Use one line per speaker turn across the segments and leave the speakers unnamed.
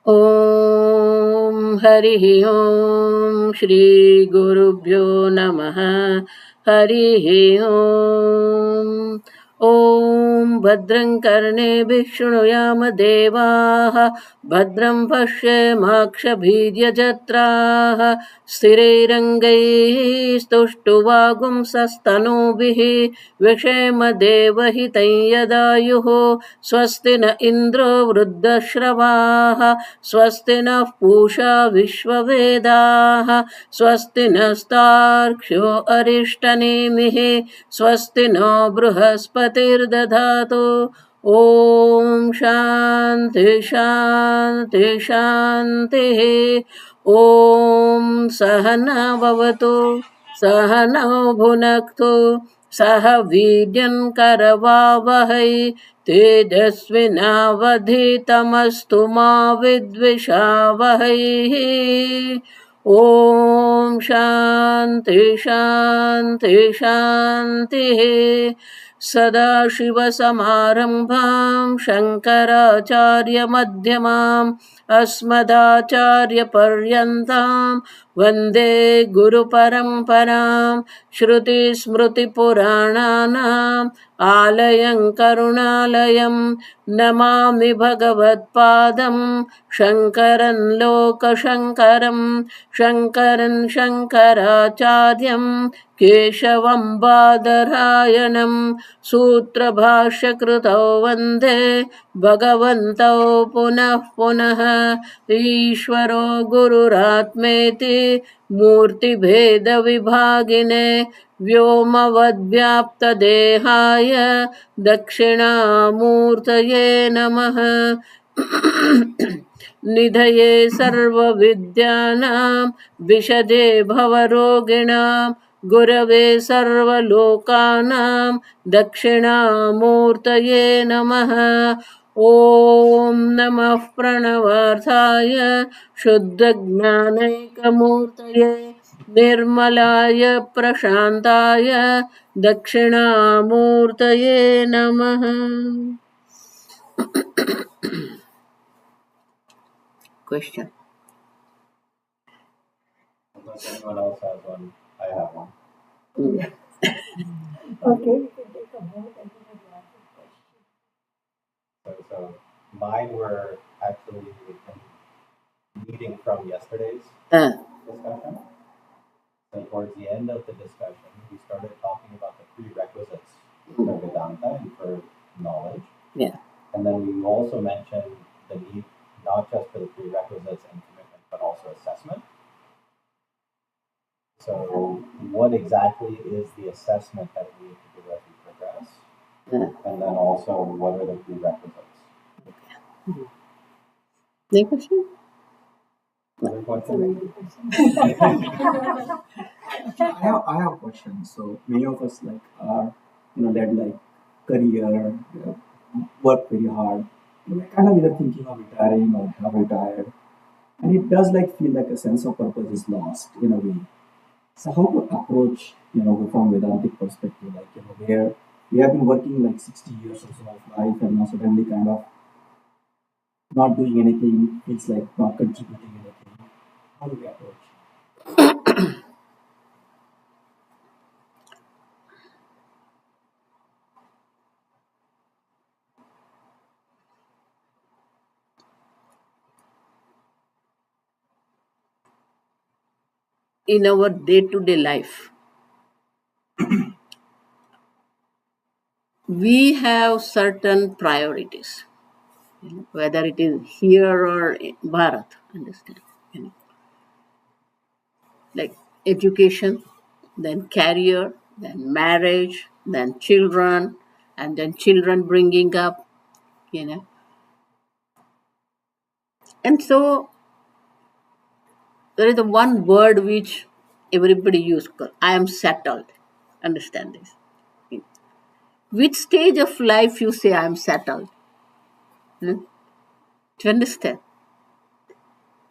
ॐ हरिः ॐ श्रीगुरुभ्यो नमः हरिः ॐ ॐ भद्रं कर्णेभिः शृणुयाम देवाः भद्रं पश्येमाक्षभिर्यजत्राः स्थिरैरङ्गैः स्तुष्टुवागुंसस्तनूभिः विषेम देवहितं यदायुः स्वस्ति न इन्द्रो वृद्धश्रवाः स्वस्ति नः पूषा विश्ववेदाः स्वस्ति नस्तार्क्ष्यो अरिष्टनेमिः स्वस्ति नो बृहस्पतिर्दधातु ॐ शान्ति शान्ति शान्तिः ॐ सहना भवतु सहनौ भुनक्तु सह वीर्यं करवावहै तेजस्विनावधीतमस्तु मा विद्विषावहै ॐ शान्ति शान्ति शान्तिः सदाशिवसमारम्भां शङ्कराचार्यमध्यमाम् अस्मदाचार्यपर्यन्तां वन्दे गुरुपरम्परां श्रुतिस्मृतिपुराणानाम् आलयं करुणालयं नमामि भगवत्पादं शङ्करं लोकशङ्करं शङ्करं शङ्कराचार्यं केशवं बादरायणं सूत्रभाष्यकृतौ वन्दे भगवन्तौ पुनः पुनः ईश्वरो गुरुरात्मेति मूर्तिभेदविभागिने व्योमवद्व्याप्तदेहाय दक्षिणामूर्तये नमः निधये सर्वविद्यानां विशदे भवरोगिणां गुरवे सर्वलोकानां दक्षिणामूर्तये नमः ॐ नमः प्रणवार्थाय शुद्धज्ञानैकमूर्तये निर्मलाय प्रशान्ताय दक्षिणामूर्तये नमः। Question.
Unless anyone else has one, I have one.
Okay, we can take a vote and then we'll ask a question.
So mine were actually leading from yesterday's discussion. So towards the end of the discussion, we started talking about the prerequisites for Vedanta and for knowledge.
Yeah.
And then we also mentioned the need not just for the prerequisites and commitment, but also assessment. So what exactly is the assessment that we need to do as we progress? And then also, what are the prerequisites?
Any question?
Other questions?
I have questions. So many of us are led career, work very hard. We're kind of either thinking of retiring or have retired, and it does feel like a sense of purpose is lost in a way. So how to approach from Vedantic perspective, where we have been working 60 years or so of life, and now suddenly kind of not doing anything, feels like not contributing anything. How do we approach?
In our day-to-day life, we have certain priorities, whether it is here or in Bharat, understand? Like education, then career, then marriage, then children, and then children bringing up, And so there is a one word which everybody uses, I am settled. Understand this. Which stage of life you say I am settled? Do you understand?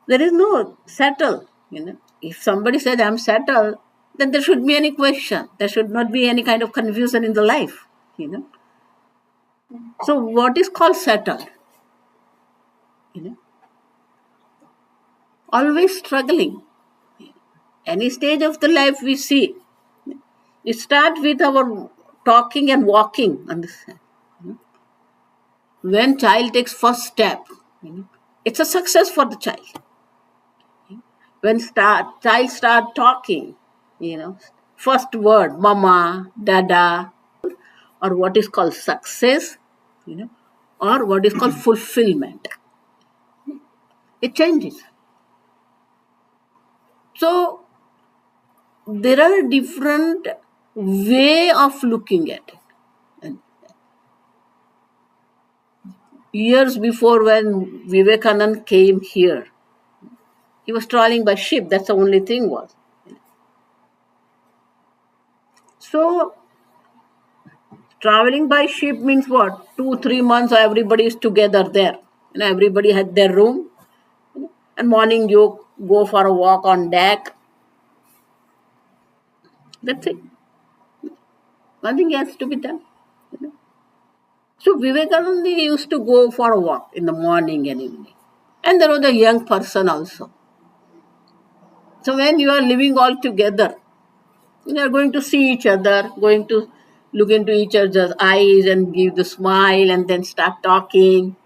There is no settle. If somebody says I'm settled, then there should be any question. There should not be any kind of confusion in the life. So what is called settled? always struggling. Any stage of the life we see, it starts with our talking and walking, understand? When child takes first step, it's a success for the child. When child start talking, first word, mama, dada, or what is called success, or what is called fulfillment. It changes. So there are different way of looking at it. And years before, when Vivekananda came here, he was traveling by ship. That's the only thing was. So traveling by ship means what? 2-3 months everybody is together there. Everybody had their room. And morning you go for a walk on deck. That's it. Nothing else to be done. So Vivekananda used to go for a walk in the morning and evening. And there was a young person also. So when you are living all together, you are going to see each other, going to look into each other's eyes and give the smile and then start talking.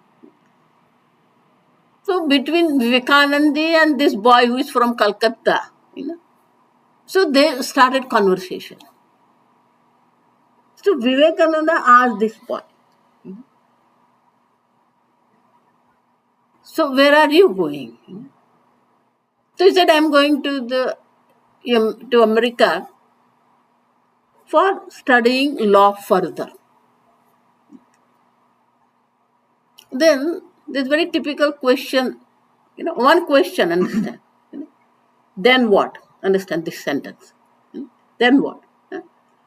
So between Vivekananda and this boy who is from Calcutta, so they started conversation. So Vivekananda asked this boy, so where are you going? So he said, I'm going to America for studying law further. Then this very typical question, one question, understand? Then what? Understand this sentence. Then what?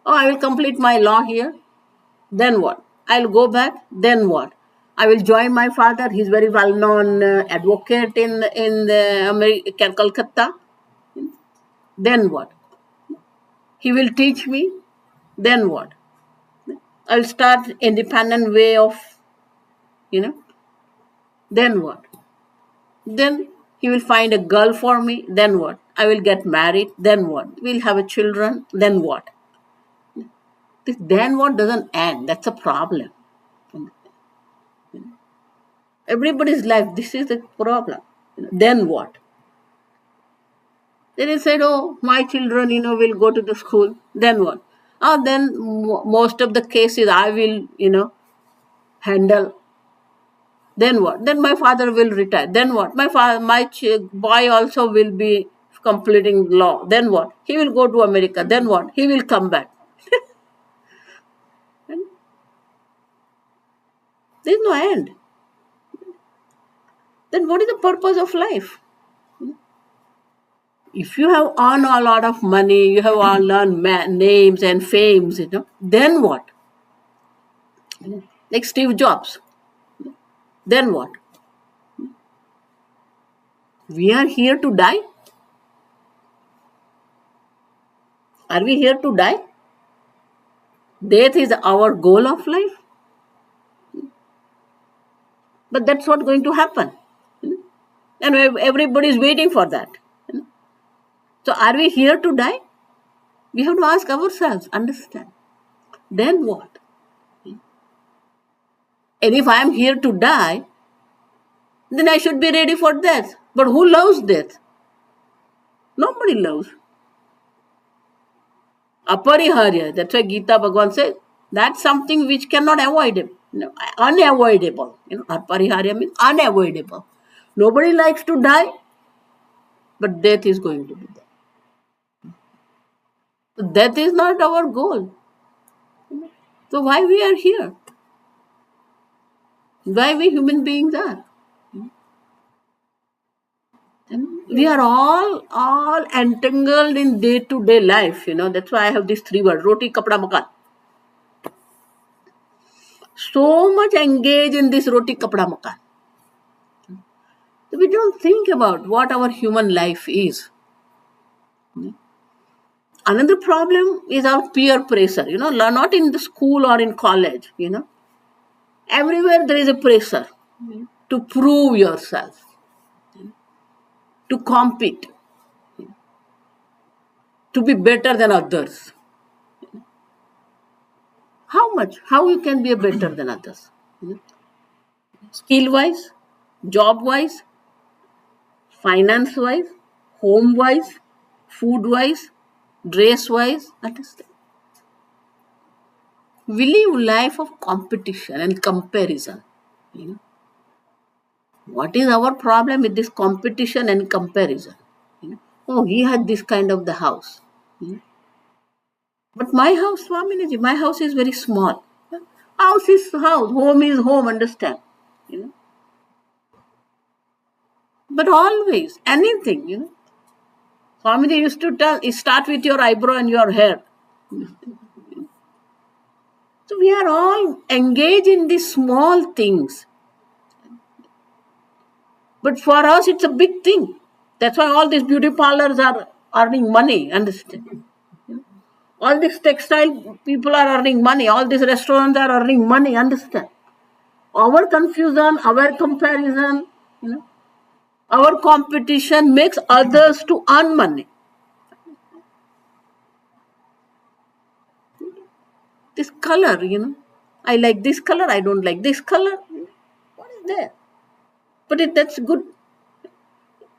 Oh, I will complete my law here. Then what? I'll go back. Then what? I will join my father. He's very well-known advocate in the American Calcutta. Then what? He will teach me. Then what? I'll start independent way of, Then what? Then he will find a girl for me. Then what? I will get married. Then what? We'll have a children. Then what? This then what doesn't end. That's a problem. Everybody's life, this is the problem. Then what? Then he said, oh, my children, will go to the school. Then what? Oh, then most of the cases I will, handle. Then what? Then my father will retire. Then what? My boy also will be completing law. Then what? He will go to America. Then what? He will come back. There is no end. Then what is the purpose of life? If you have earned a lot of money, you have learned names and fames, then what? Like Steve Jobs. Then what? We are here to die? Are we here to die? Death is our goal of life? But that's not going to happen. And everybody is waiting for that. So are we here to die? We have to ask ourselves, understand. Then what? And if I am here to die, then I should be ready for death. But who loves death? Nobody loves. Apariharya, that's why Gita Bhagavan says, that's something which cannot avoid it. Unavoidable. Apariharya means unavoidable. Nobody likes to die, but death is going to be there. So death is not our goal. So why we are here? Why we human beings are? And we are all entangled in day-to-day life. That's why I have these 3 words: roti, kapda, makan. So much engaged in this roti, kapda, makan. So we don't think about what our human life is. Another problem is our peer pressure. Not in the school or in college. Everywhere there is a pressure to prove yourself, to compete, to be better than others. How much? How you can be better than others? Skill wise, job wise, finance wise, home wise, food wise, dress wise. Understand? We live life of competition and comparison. You know? What is our problem with this competition and comparison? Oh, he had this kind of the house. But my house, Swaminaji, my house is very small. House is house, home is home, understand? You know. But always, anything, Swamiji used to tell, start with your eyebrow and your hair. So we are all engaged in these small things. But for us, it's a big thing. That's why all these beauty parlors are earning money, understand? All these textile people are earning money. All these restaurants are earning money, understand? Our confusion, our comparison, our competition makes others to earn money. This color, I like this color, I don't like this color. What is there? But that's good.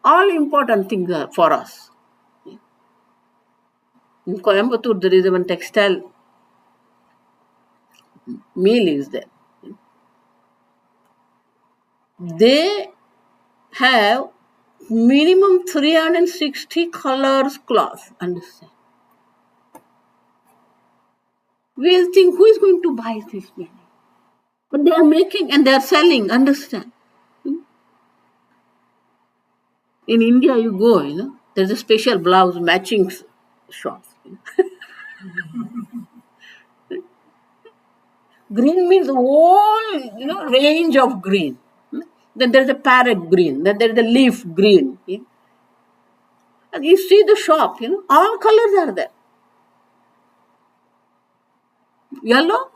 All important things are for us. In Coimbatore, there is one textile mill is there. They have minimum 360 colors cloth. Understand? We'll think who is going to buy this many? But they are making and they are selling. Understand? In India, you go, there's a special blouse matching shop. Green means whole, range of green. Then there's a parrot green. Then there's a leaf green. And you see the shop, all colors are there. Yellow.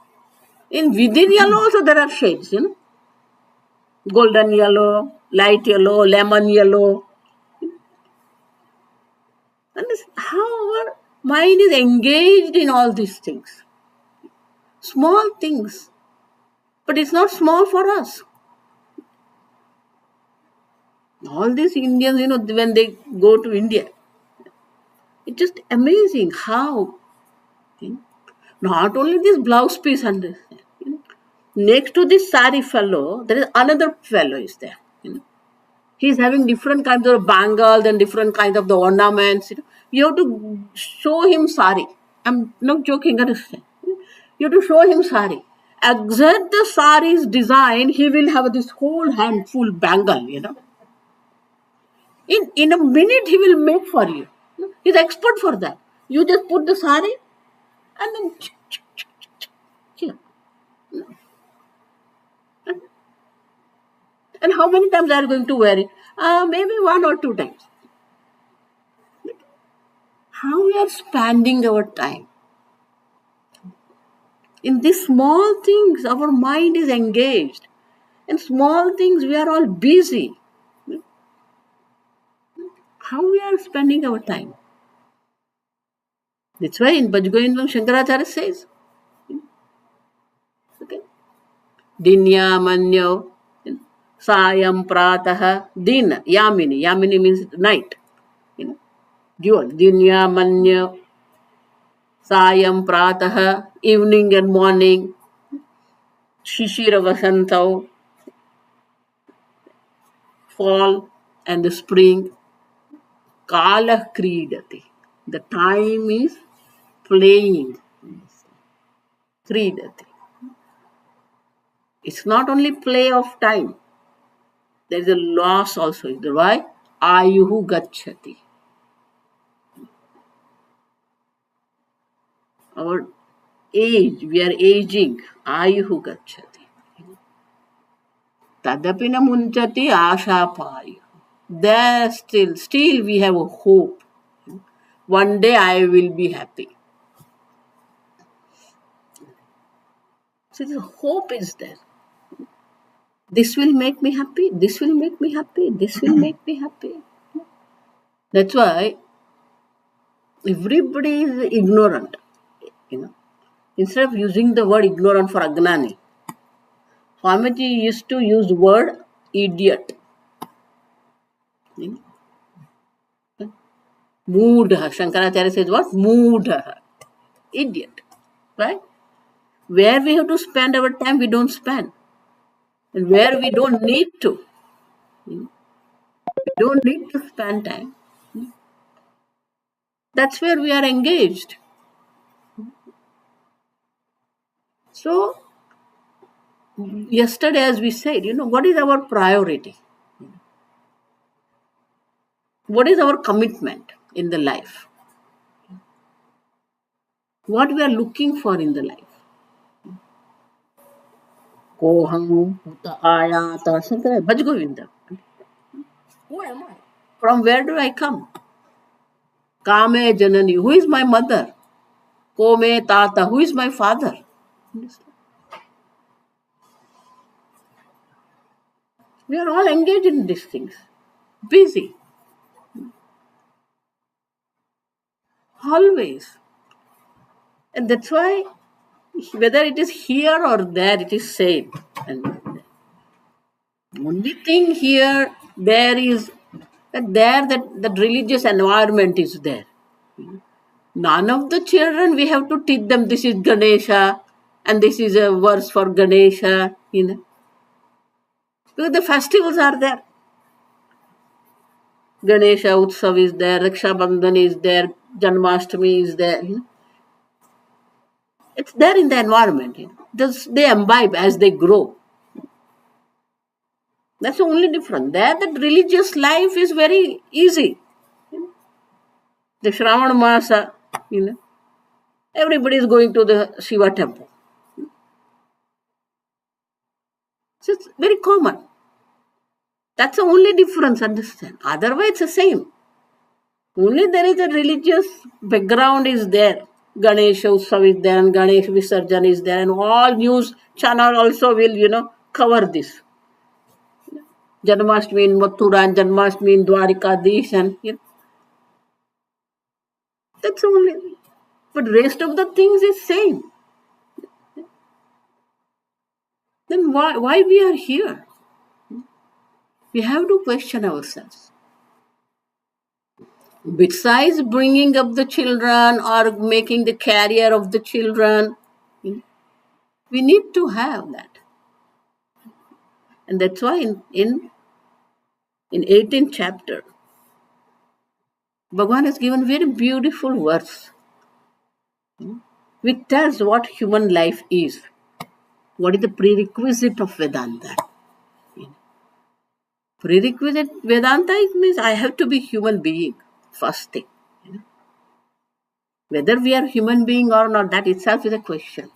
Within yellow also there are shades, golden yellow, light yellow, lemon yellow. And how our mind is engaged in all these things. Small things. But it's not small for us. All these Indians, when they go to India, it's just amazing how, not only this blouse piece, understand, next to this sari fellow, there is another fellow is there. He's having different kinds of bangles and different kinds of the ornaments. You have to show him sari. I'm not joking, understand? You have to show him sari. Exact the sari's design, he will have this whole handful bangle, In a minute, he will make for you. He's expert for that. You just put the sari and then here. And how many times are you going to wear it? Maybe 1 or 2 times. How we are spending our time. In these small things, our mind is engaged. In small things, we are all busy. How we are spending our time. That's why in Bhajgoindam Shankaracharya says, okay, Dinya Manyo, Sayam Prataha, Din, Yamini. Yamini means night. Dinya Manyo, Sayam Prataha, evening and morning, Shishira Vasantau, fall and the spring, Kala Kridati. The time is playing. Kridati. It's not only play of time. There is a loss also. Why? Ayuhu Gachati. Our age, we are aging. Ayuhu Gachati. Tadapina Munchati Asha Payu. There still we have a hope. One day I will be happy. So the hope is there. This will make me happy. This will make me happy. This will make me happy. That's why everybody is ignorant. You know, instead of using the word ignorant for Agnani, Swamiji used to use word idiot. You know, Moodha. Shankaracharya says what? Moodha. Idiot. Right? Where we have to spend our time, we don't spend. And where we don't need to, we don't need to spend time. That's where we are engaged. So, yesterday, as we said, what is our priority? What is our commitment in the life? What we are looking for in the life? Koham, Puta Ayata, Shankara, Bhaj Govinda. Who am I? From where do I come? Kame Janani, who is my mother? Kome Tata, who is my father? We are all engaged in these things, busy, always. And that's why, whether it is here or there, it is same. And only thing here, there is that religious environment is there. None of the children, we have to teach them this is Ganesha and this is a verse for Ganesha, Because the festivals are there. Ganesha Utsav is there, Raksha Bandhan is there, Janmashtami is there. It's there in the environment. They imbibe as they grow. That's the only difference. There, that religious life is very easy. The Shravan Masa, everybody is going to the Shiva temple. So it's very common. That's the only difference, understand. Otherwise, it's the same. Only there is a religious background is there. Ganesha Utsav is there and Ganesh Visarjan is there, and all news channel also will, cover this. Janmashtami in Mathura and Janmashtami in Dwarikadish, and that's only. But rest of the things is same. Then why we are here? We have to question ourselves. Besides bringing up the children or making the career of the children, we need to have that. And that's why in 18th chapter, Bhagavan has given very beautiful verse, which tells what human life is. What is the prerequisite of Vedanta? Prerequisite Vedanta, it means I have to be human being, first thing. Whether we are human being or not, that itself is a question.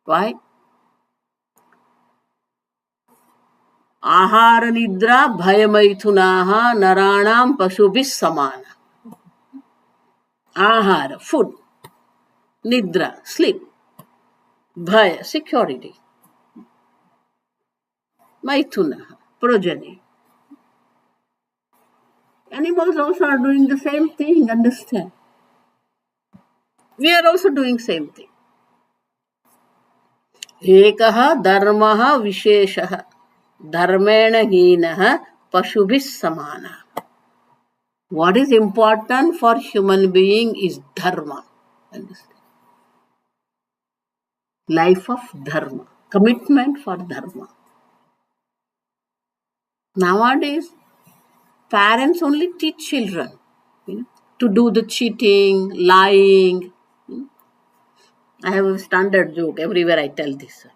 Why? Ahara nidra bhayamaithunaha naranam pashubhis samana. Ahara, food. Nidra, sleep. Bhaya, security. Maithunaha, progeny. Animals also are doing the same thing, understand? We are also doing same thing. Ekah dharmah visheshah dharmena heenah pashubhis samana. What is important for human being is dharma. Understand? Life of dharma. Commitment for dharma. Nowadays, parents only teach children to do the cheating, lying. I have a standard joke. Everywhere I tell this.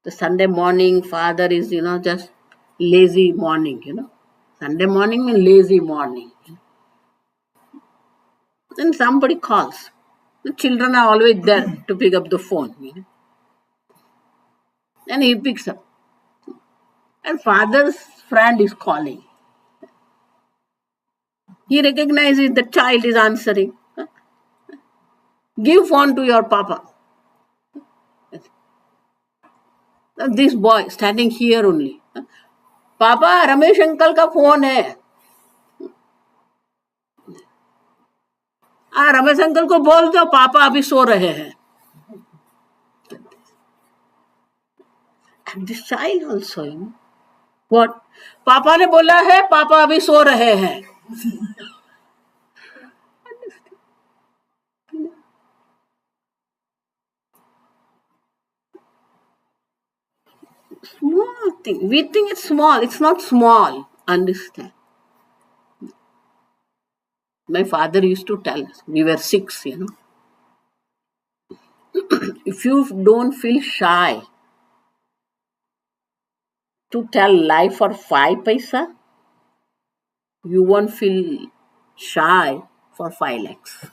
The Sunday morning, father is, just lazy morning, Sunday morning means lazy morning. Then somebody calls. The children are always there to pick up the phone. And he picks up. And father's friend is calling. He recognizes the child is answering. Give phone to your papa. This boy standing here only. पापा Ramesh uncle का phone है, Ramesh uncle को बोल दो पापा अभी सो रहे हैं. And this child also, what? पापा ने बोला है पापा अभी सो रहे हैं. Small thing. We think it's small. It's not small. Understand? My father used to tell us, we were 6, if you don't feel shy to tell lie for 5 paisa, you won't feel shy for 5 lakhs.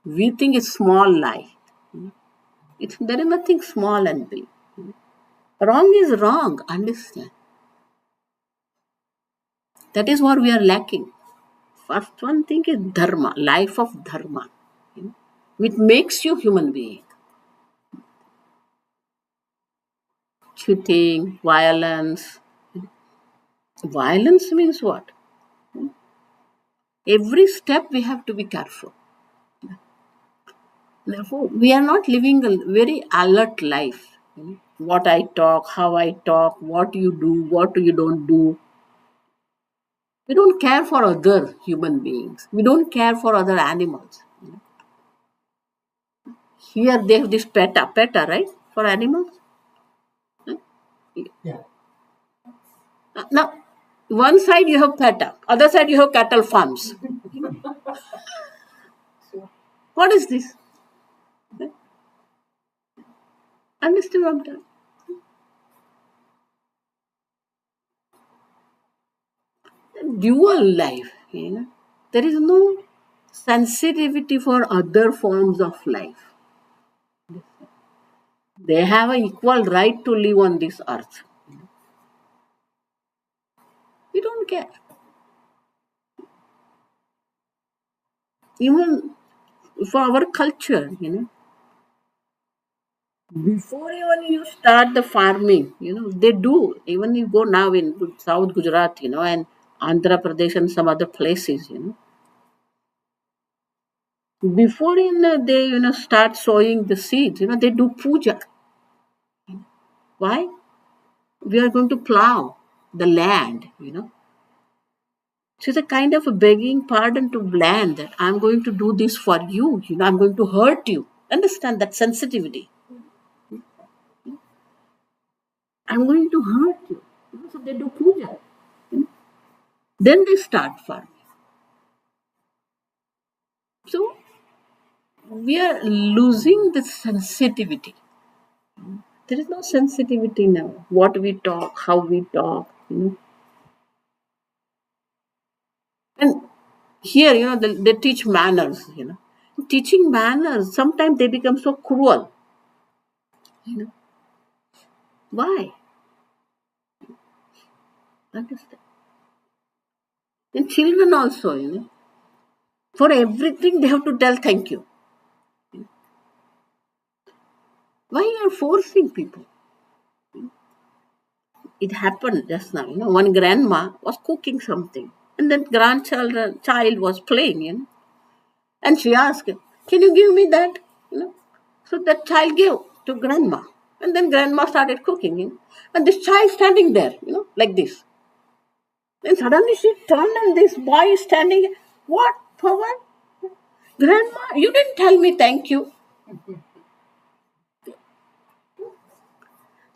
We think it's small lie. There is nothing small and big. Wrong is wrong. Understand? That is what we are lacking. First one thing is dharma, life of dharma, which makes you human being. Cheating, violence. Violence means what? Every step we have to be careful. Therefore, we are not living a very alert life. What I talk, how I talk, what you do, what you don't do. We don't care for other human beings. We don't care for other animals. Here they have this PETA, right? For animals.
Yeah.
Now, one side you have PETA, other side you have cattle farms. What is this? Understand what I'm telling? Dual life, there is no sensitivity for other forms of life. They have an equal right to live on this earth. We don't care. Even for our culture, before even you start the farming, they do. Even you go now in South Gujarat, and Andhra Pradesh and some other places, before they start sowing the seeds, they do puja. Why? We are going to plow the land, So it's a kind of a begging pardon to land that I'm going to do this for you, I'm going to hurt you. Understand that sensitivity. I'm going to hurt you. So they do puja. Then they start farming. So we are losing the sensitivity. There is no sensitivity now. What we talk, how we talk, And here, they teach manners, Teaching manners, sometimes they become so cruel. Why? Understand? And children also, for everything they have to tell thank you. Why you are forcing people? It happened just now, one grandma was cooking something, and then child was playing, and she asked, "Can you give me that?" So that child gave to grandma, and then grandma started cooking, and this child standing there, like this. Then suddenly she turned, and this boy is standing. What, Pawan? Grandma, you didn't tell me thank you.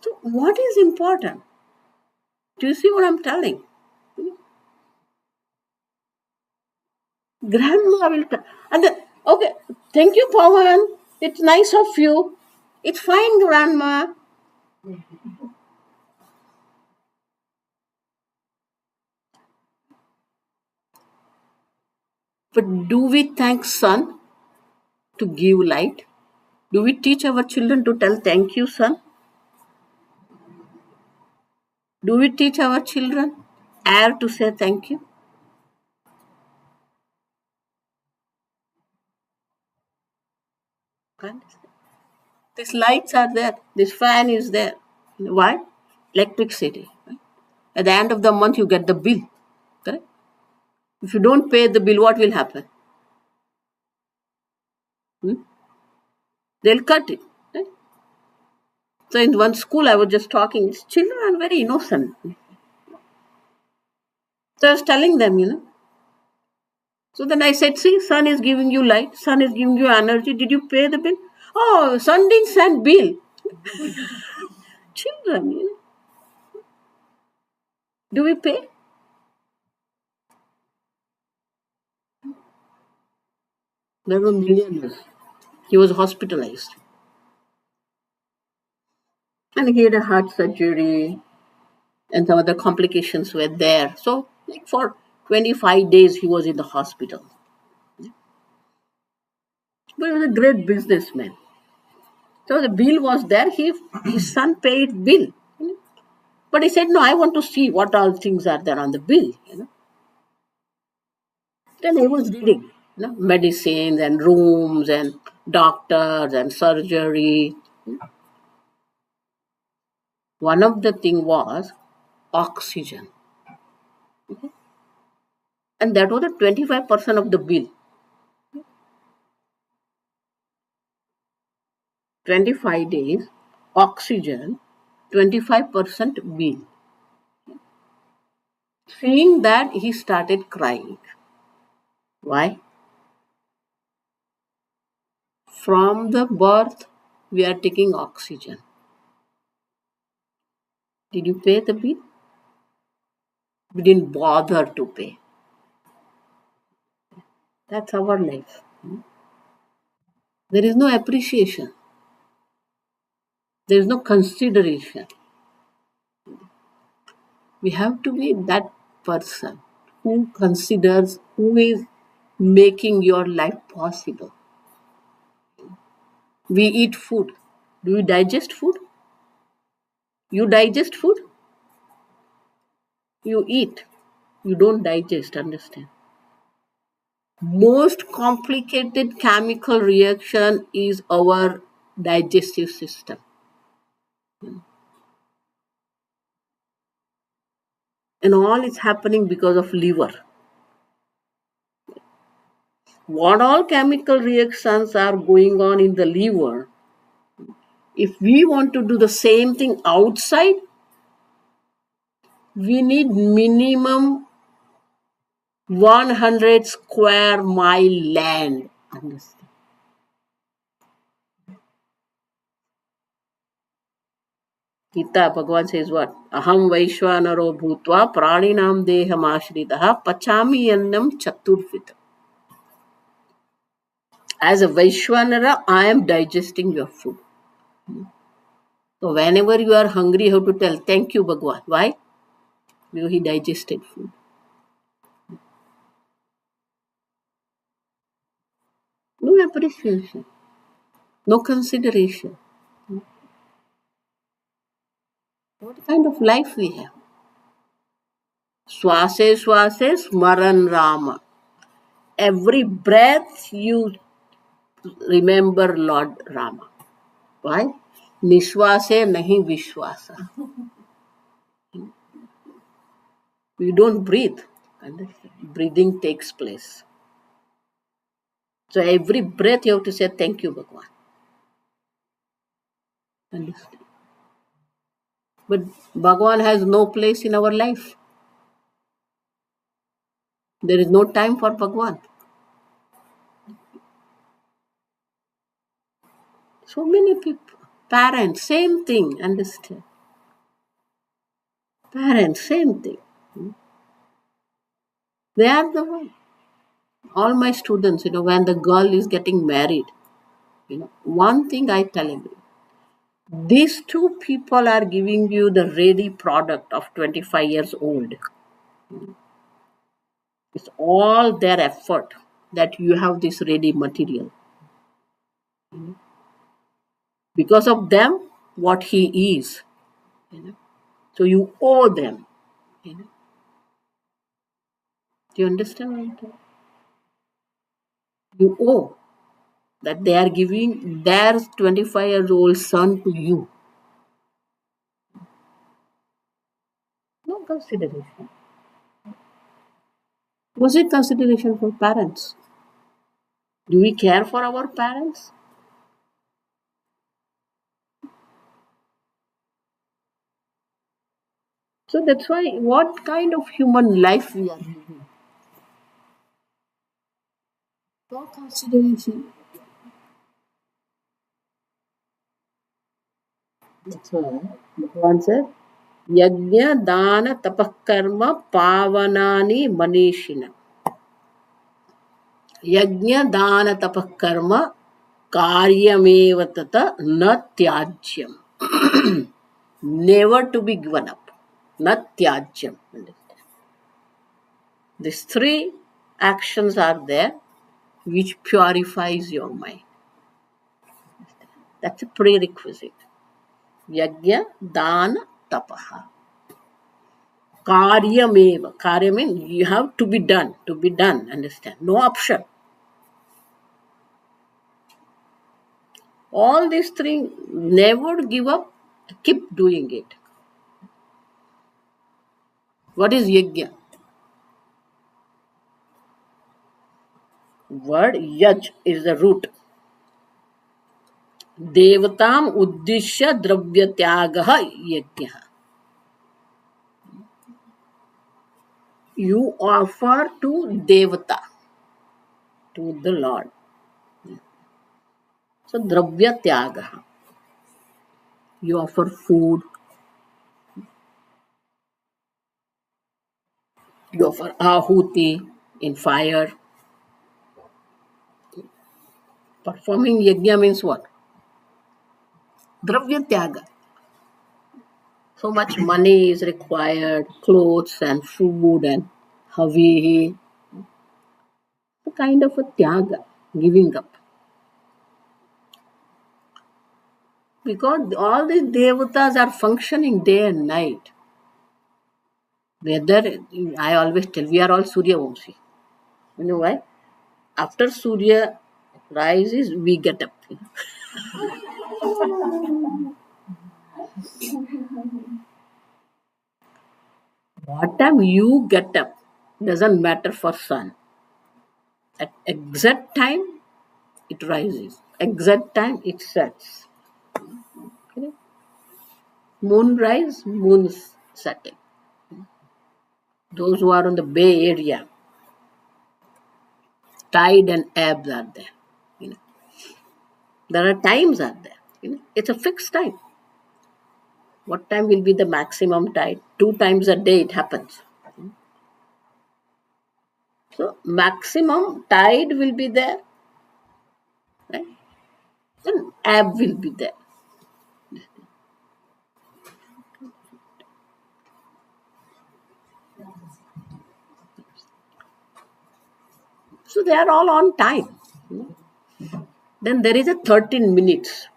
So what is important? Do you see what I'm telling? Grandma will tell. And then, okay, thank you, Pawan. It's nice of you. It's fine, Grandma. But do we thank sun to give light? Do we teach our children to tell thank you, sun? Do we teach our children air to say thank you? These lights are there. This fan is there. Why? electricity. Right? At the end of the month, you get the bill. Correct? If you don't pay the bill, what will happen? Hmm? They'll cut it. Right? So in one school, I was just talking. Children are very innocent. So I was telling them. So then I said, see, sun is giving you light, sun is giving you energy. Did you pay the bill? Oh, sun didn't send bill. Children. Do we pay? There were millionaires. He was hospitalized. And he had a heart surgery and some other complications were there. So like for 25 days he was in the hospital. But he was a great businessman. So the bill was there. His son paid bill. But he said, no, I want to see what all things are there on the bill. Then he was reading, medicines and rooms and doctors and surgery. One of the thing was oxygen. And that was the 25% of the bill. 25 days, oxygen, 25% bill. Seeing that, he started crying. Why? From the birth, we are taking oxygen. Did you pay the bill? We didn't bother to pay. That's our life. There is no appreciation. There is no consideration. We have to be that person who considers, who is making your life possible. We eat food. Do you digest food? You digest food? You eat. You don't digest, understand? Most complicated chemical reaction is our digestive system. And all is happening because of liver. What all chemical reactions are going on in the liver, if we want to do the same thing outside, we need minimum 100 square mile land. Understand? Gita, Bhagavan says what? Aham Vaishwanaro Bhutva Praninam Deham Ashritaha Pachami Annam Chaturvita. As a Vaishwanara, I am digesting your food. So whenever you are hungry, you have to tell, thank you, Bhagavan. Why? Because he digested food. No appreciation, no consideration. What kind of life we have? Swase swase smaran Rama. Every breath you remember Lord Rama. Why? Nishwase nahi vishwasa. We don't breathe. Breathing takes place. So every breath you have to say thank you, Bhagwan. Understand? But Bhagwan has no place in our life. There is no time for Bhagwan. So many people, parents, same thing, understand? Parents, same thing. They are the one. All my students, when the girl is getting married, one thing I tell them, these two people are giving you the ready product of 25 years old. It's all their effort that you have this ready material. Because of them, what he is. So you owe them. Do you understand what I'm saying? You owe that they are giving their 25 years old son to you. No consideration. Was it consideration for parents? Do we care for our parents? So that's why, what kind of human life we are living? No consideration. That's why Bhagavan said, Yajna dana tapakarma pavanani manishina. Yajna dana tapakarma karyameva tata na tyajyam. Never to be given up. Na tyajyam. These three actions are there which purifies your mind. That's a prerequisite. Yajna, dana, tapaha. Karyameva. Karya means you have to be done, understand? No option. All these three, never give up, keep doing it. What is yajna? Word yaj is the root. Devatam uddishya dravya tyagaha yajna. You offer to Devata, to the Lord. So dravya tyagaha. You offer food, you offer ahuti in fire. Performing yajna means what? Dravya tyaga. So much money is required, clothes and food and havihi. A kind of a tyaga, giving up. Because all these devatas are functioning day and night. Whether, I always tell, we are all Surya Vamshi. You know why? After Surya rises, we get up. What time you get up doesn't matter for sun. At exact time, it rises. Exact time, it sets. Okay? Moon rise, moon setting. Those who are on the Bay Area, tide and ebbs are there. You know. There are times are there. You know. It's a fixed time. What time will be the maximum tide? 2 times a day it happens. So maximum tide will be there, right? And ebb will be there. So they are all on time. Then there is a 13 minutes.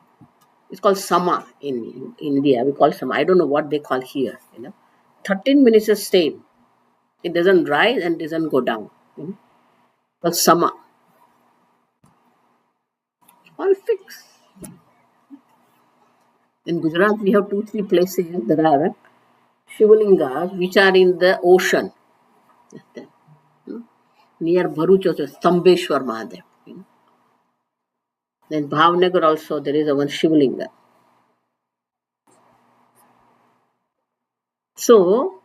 It's called sama in India. We call sama. I don't know what they call here. 13 minutes is same. It doesn't rise and doesn't go down. But sama. All fixed. In Gujarat, we have 2, 3 places. There are Shivalingas which are in the ocean. Near Bharuch also, Stambeshwar Mahadev. Then Bhavnagar also, there is a one Shivalinga. So,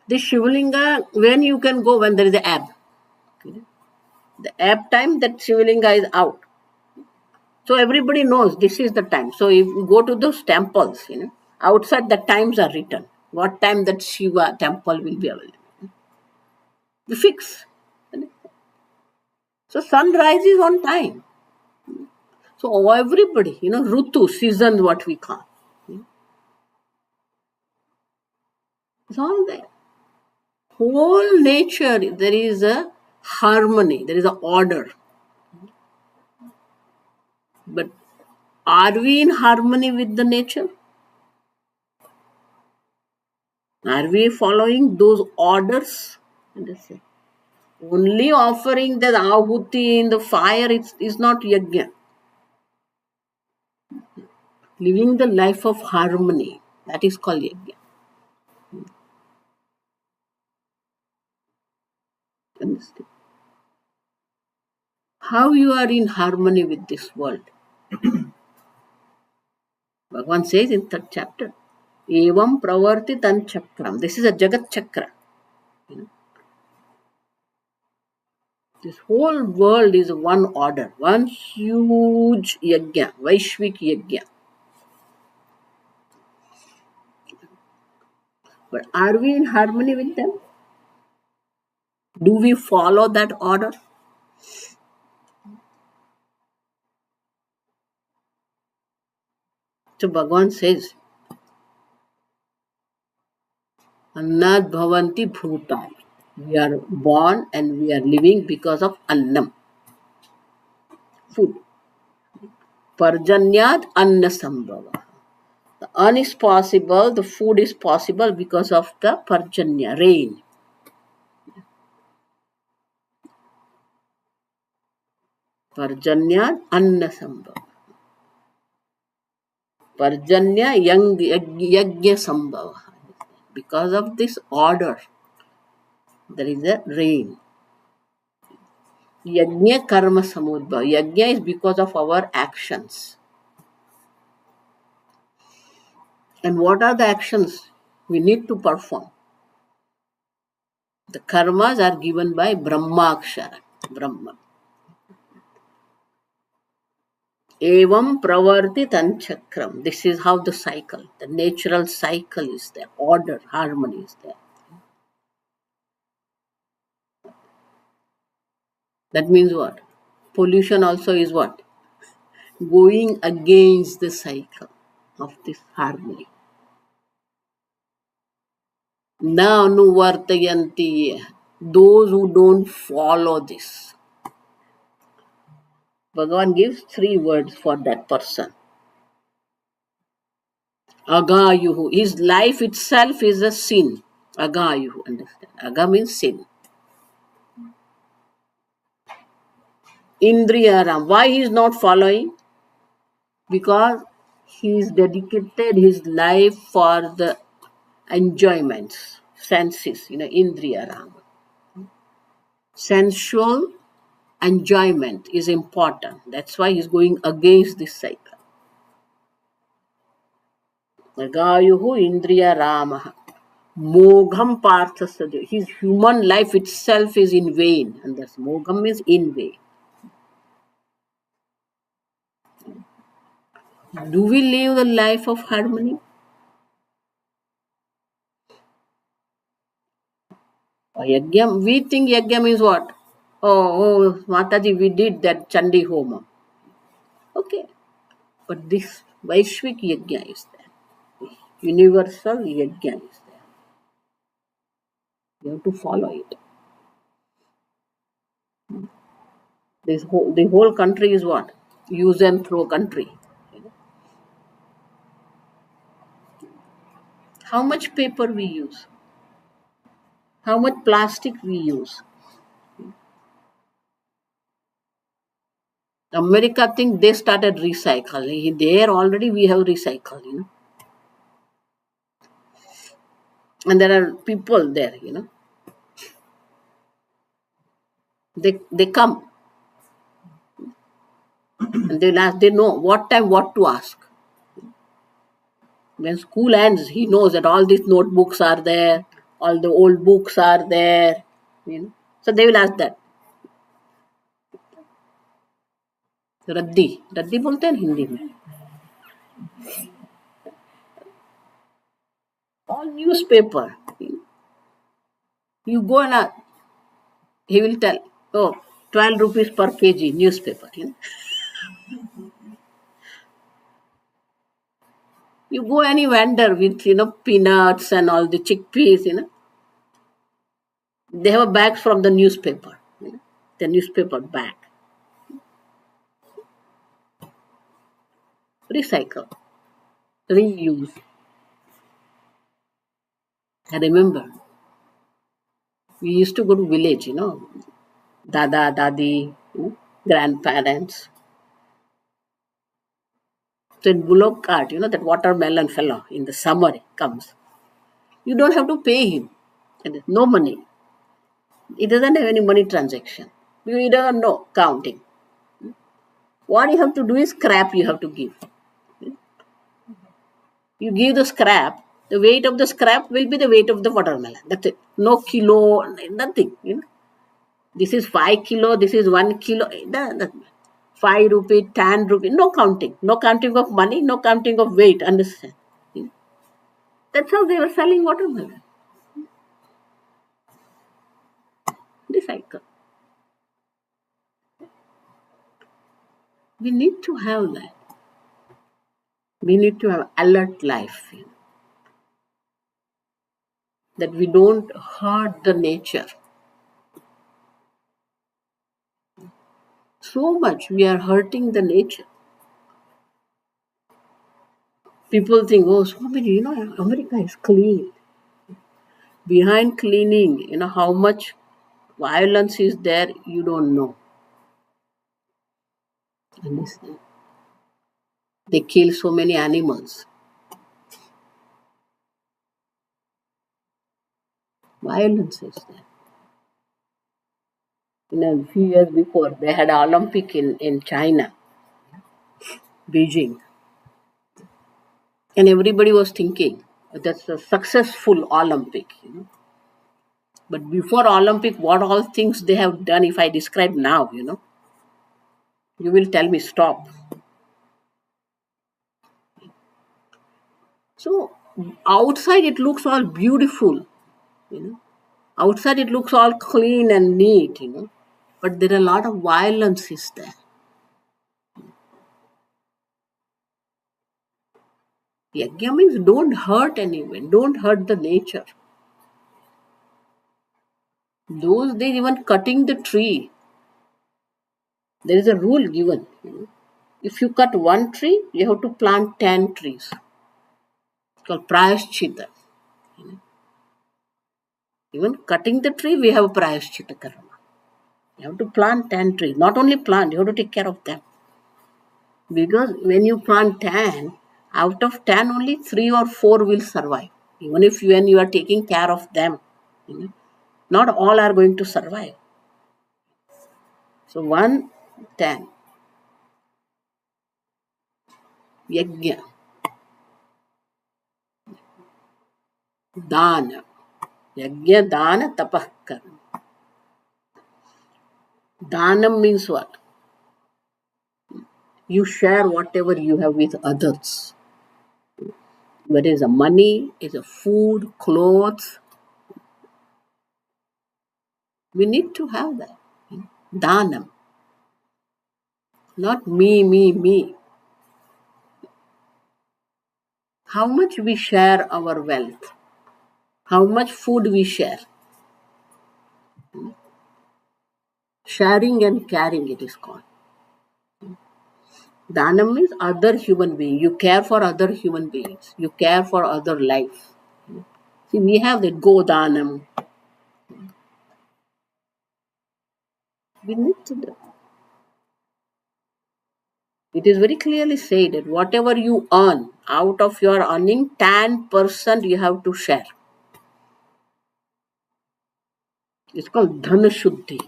this Shivalinga, when you can go, when there is an ebb. The ebb time, that Shivalinga is out. So everybody knows this is the time. So if you go to those temples, outside the times are written. What time that Shiva temple will be available. We fix. So sunrise is on time. So everybody, Rutu, season, what we call. It's all there. Whole nature, there is a harmony, there is an order. But are we in harmony with the nature? Are we following those orders? Only offering the ahuti in the fire is not yajna. Living the life of harmony, that is called yajna. Understand? How you are in harmony with this world. Bhagavan says in third chapter, Evam pravartitan chakram. This is a Jagat chakra. You know, this whole world is one order, one huge yajna, Vaishvik yajna. But are we in harmony with them? Do we follow that order? So Bhagavan says, Annad bhavanti bhutan. We are born and we are living because of annam, food. Parjanyad anna sambhava. The an is possible, the food is possible because of the parjanya, rain. Parjanyad anna sambhava. Parjanya yajna sambhava. Because of this order, there is a rain. Yajna karma samudbhava. Yajna is because of our actions. And what are the actions we need to perform? The karmas are given by Brahmakshara, Brahma. Evam pravartitan chakram. This is how the cycle, the natural cycle is there, order, harmony is there. That means what? Pollution also is what? Going against the cycle of this harmony. Na anuvartayanti. Those who don't follow this. Bhagavan gives 3 words for that person. Agayuhu. His life itself is a sin. Agayuhu. Understand? Aga means sin. Indriyaram. Why he is not following? Because he is dedicated his life for the enjoyments, senses, Indriyaram. Sensual enjoyment is important. That's why he's going against this cycle. Agayuhu Indriyaramaha. Mogham Parthasya. His human life itself is in vain. And that's Mogham means in vain. Do we live the life of harmony? Yajna, we think yajna means what? Oh, Mataji, we did that Chandi Homa. Okay. But this Vaishvik yajna is there. Universal yajna is there. You have to follow it. The whole country is what? Use and throw country. How much paper we use? How much plastic we use? America think they started recycling. There already we have recycling. And there are people there, They come and they know what time what to ask. When school ends, he knows that all these notebooks are there, all the old books are there, So they will ask that. रद्दी रद्दी बोलते हैं हिंदी में all newspaper you go and he will tell 12 rupees per kg newspaper you go any vendor with peanuts and all the chickpeas they have bags from the newspaper the newspaper bag recycle reuse. I remember we used to go to village, dada, dadi, grandparents. So in bullock cart, that watermelon fellow in the summer comes. You don't have to pay him. And there's no money. It doesn't have any money transaction. You don't know counting. What you have to do is scrap you have to give. You give the scrap, the weight of the scrap will be the weight of the watermelon. That's it. No kilo, nothing. This is 5 kilo, this is 1 kilo. 5 rupee, 10 rupee, no counting. No counting of money, no counting of weight, understand? That's how they were selling watermelon. The cycle. We need to have that. We need to have alert life. That we don't hurt the nature. So much we are hurting the nature. People think, oh, Swami, America is clean. Behind cleaning, how much violence is there, you don't know. Understand? They kill so many animals. Violence is there. A few years before, they had an Olympic in China, Beijing. And everybody was thinking that's a successful Olympic. But before Olympic, what all things they have done, if I describe now, you will tell me stop. So outside it looks all beautiful, Outside it looks all clean and neat, But there are a lot of violence is there. Yajna means don't hurt anyone, don't hurt the nature. Those days even cutting the tree, there is a rule given. If you cut one tree, you have to plant 10 trees. It's called Prayashchita. Even cutting the tree, we have Prayashchita karma. You have to plant 10 trees. Not only plant, you have to take care of them. Because when you plant 10, out of 10, only 3 or 4 will survive. Even if when you are taking care of them, not all are going to survive. So 1, 10. Yajna. Dana. Yajna, dana, tapah karma. Danam means what? You share whatever you have with others. Whether it's a money, it's a food, clothes. We need to have that. Danam. Not me, me, me. How much we share our wealth? How much food we share? Sharing and caring, it is called. Danam means other human being. You care for other human beings. You care for other life. See, we have the go danam. We need to do. It is very clearly said that whatever you earn, out of your earning, 10% you have to share. It's called dhana shuddhi.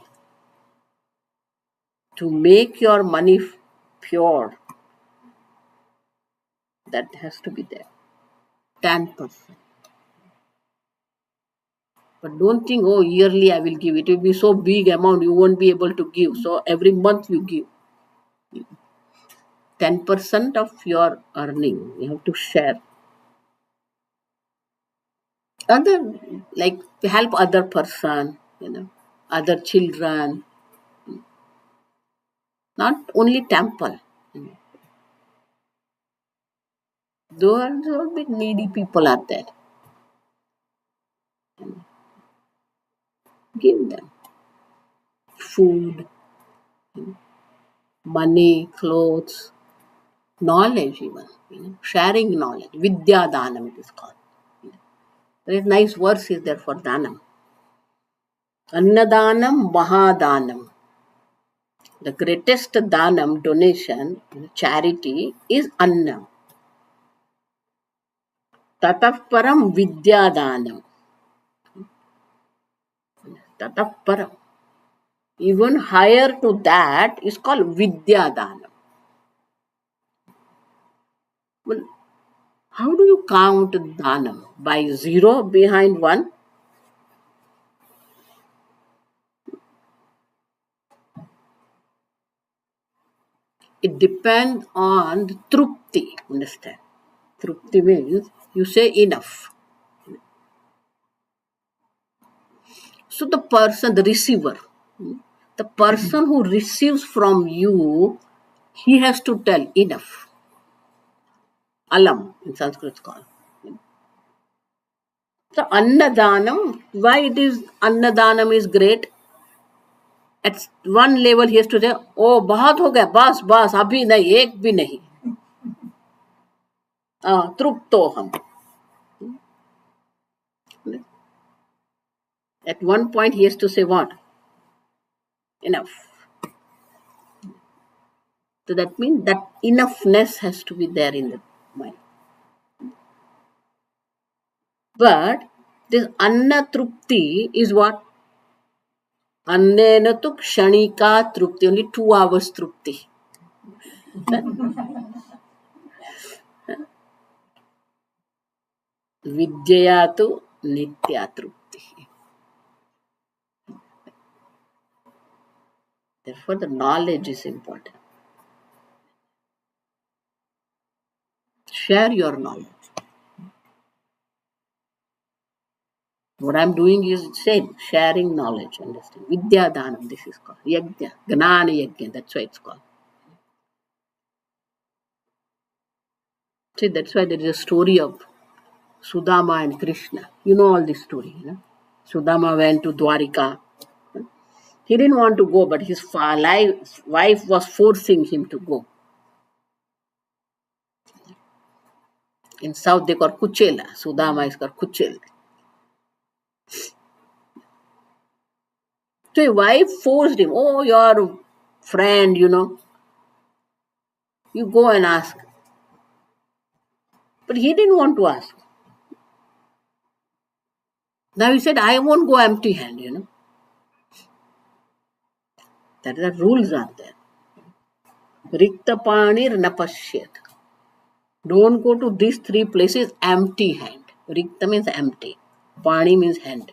To make your money pure, that has to be there. 10%. But don't think, oh, yearly I will give. It will be so big amount, you won't be able to give. So every month you give. 10% of your earning, you have to share. Other, like help other person, other children, not only temple. Those are big needy people are there. Give them food, money, clothes, knowledge even, sharing knowledge. Vidya Danam it is called. There is nice verse is there for Danam. Annadanam Mahadanam. The greatest Danam, donation, charity is Annam. Tatah Param Vidya Danam. Tatah param. Even higher to that is called Vidyadhanam. Well, how do you count Dhanam? By 0 behind 1? It depends on the trupti, understand? Trupti means you say enough. So the person, the receiver, the person who receives from you, he has to tell enough. Alam in Sanskrit is called. So Annadanam, why it is Annadanam is great? At one level he has to say, oh बहुत हो गया, बस अभी नहीं, एक भी नहीं. तृप्तो हम. At one point he has to say what? Enough. So that means that enoughness has to be there in the mind. But this Anna Trupti is what? Annena tu kshanika trupti, only 2 hours trupti. Vidyaya tu nitya trupti. Therefore, the knowledge is important. Share your knowledge. What I'm doing is same, sharing knowledge, understand? Vidya Dhanam, this is called. Yajna, Gnana Yajna, that's why it's called. See, that's why there is a story of Sudama and Krishna. You know all this story, you know? Sudama went to Dwarika. He didn't want to go, but his wife was forcing him to go. In south, they call Kuchela. Sudama is called Kuchela. So his wife forced him, oh, your friend, you know, you go and ask. But he didn't want to ask. Now he said, I won't go empty hand, you know. That the rules are there. Rikta panir napashyat. Don't go to these 3 places empty hand. Rikta means empty. Pani means hand.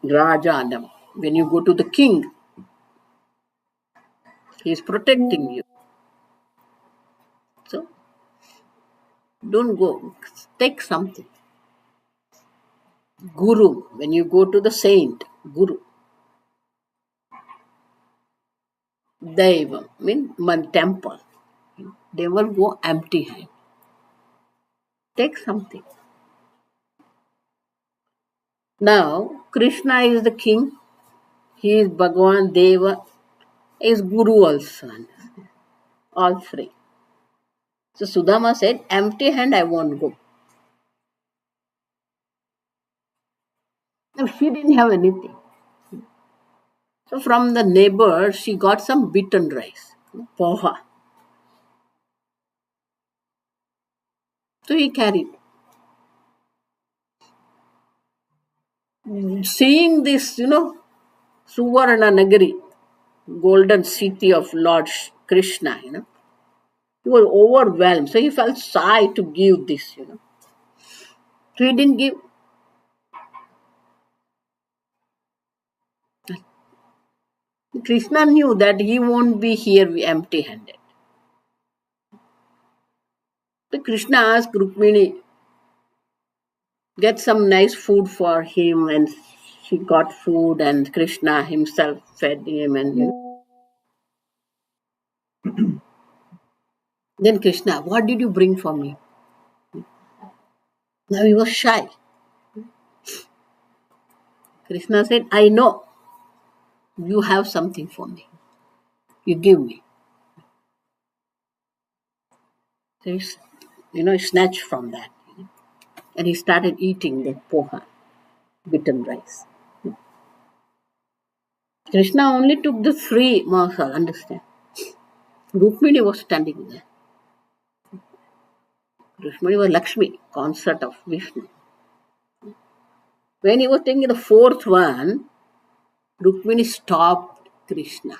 Rajanam. When you go to the king, he is protecting you. So don't go. Take something. Guru. When you go to the saint, Guru. Deva means temple. They will go empty hand. Take something. Now, Krishna is the king. He is Bhagavan, Deva, is Guru also. All 3. So Sudama said, empty hand I won't go. Now she didn't have anything. So from the neighbor, she got some beaten rice, poha. So he carried. Seeing this, you know, Suvarna Nagari, golden city of Lord Krishna, you know, he was overwhelmed. So he felt shy to give this, you know. So he didn't give. Krishna knew that he won't be here empty handed. So Krishna asked Rukmini, get some nice food for him, and she got food, and Krishna himself fed him. And then Krishna, what did you bring for me? Now he was shy. Krishna said, I know you have something for me. You give me. So he snatched from that. And he started eating the poha, beaten rice. Krishna only took the free morsel, understand? Rukmini was standing there. Rukmini was Lakshmi, consort of Vishnu. When he was taking the fourth one, Rukmini stopped Krishna.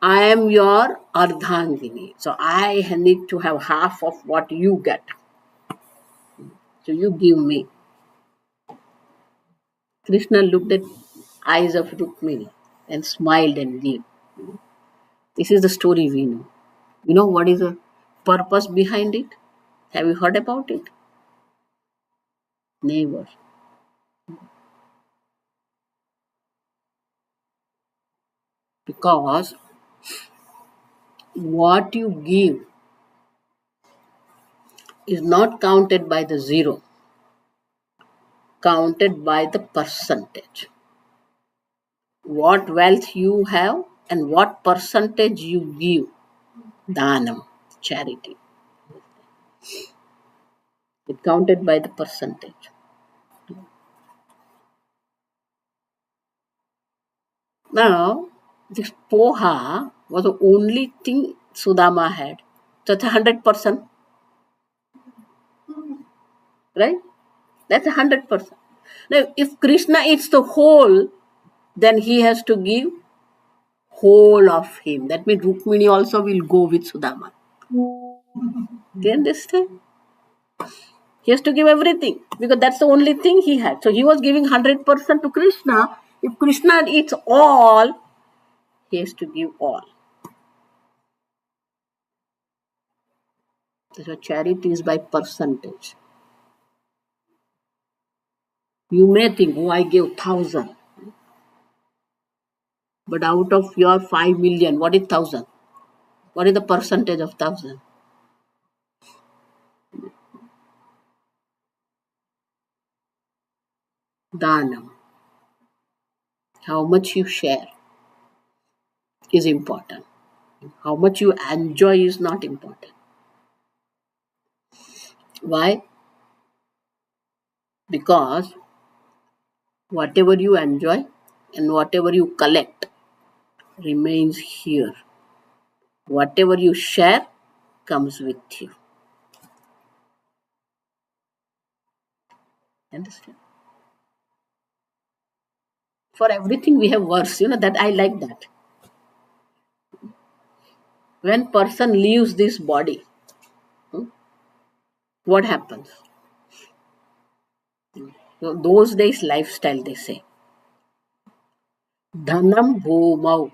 I am your Ardhangini, so I need to have half of what you get. So you give me. Krishna looked at eyes of Rukmini and smiled and gave. This is the story we know. You know what is the purpose behind it? Have you heard about it? Never. Because what you give is not counted by the zero, counted by the percentage. What wealth you have and what percentage you give, dhanam, charity. It counted by the percentage. Now, this poha was the only thing Sudama had. So it's 100%, right? That's 100%. Now, if Krishna eats the whole, then he has to give whole of him. That means Rukmini also will go with Sudama. Do you understand? He has to give everything because that's the only thing he had. So he was giving 100% to Krishna. If Krishna eats all, he has to give all. So charity is by percentage. You may think, oh, I gave 1,000. But out of your 5 million, what is 1,000? What is the percentage of 1,000? Dhanam. How much you share is important. How much you enjoy is not important. Why? Because whatever you enjoy and whatever you collect remains here. Whatever you share comes with you. Understand? For everything we have words, that I like that. When person leaves this body, what happens? Those days lifestyle they say. Dhanam bhumau.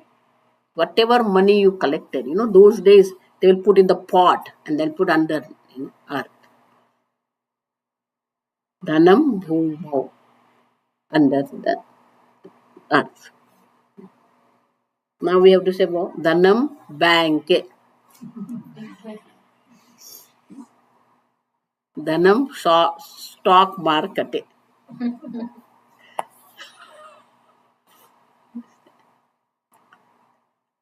Whatever money you collected, those days they will put in the pot and then put under earth. Dhanam bhumau. Under the earth. Now we have to say Dhanam banke. Dhanam stock market.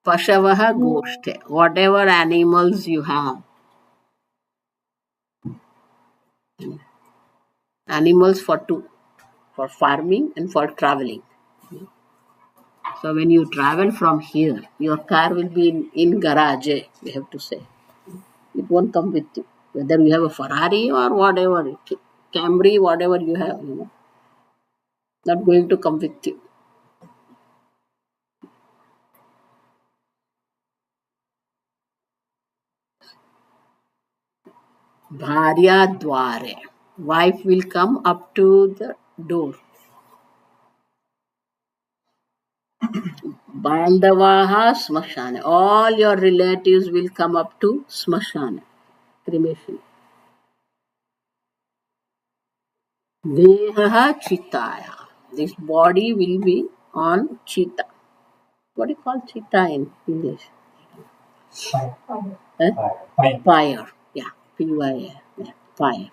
Pashavaha goshte. Whatever animals you have. Animals for two. For farming and for traveling. So when you travel from here, your car will be in garage, we have to say. It won't come with you. Whether you have a Ferrari or whatever, Camry, whatever you have, not going to come with you. Bharya dware. Wife will come up to the door. Bandavaha smashana. All your relatives will come up to smashana, cremation. Dehaha chitaya. This body will be on chita. What do you call chita in English?
Fire.
Huh?
Fire.
Fire. Yeah. P-Y-R. Yeah. Fire.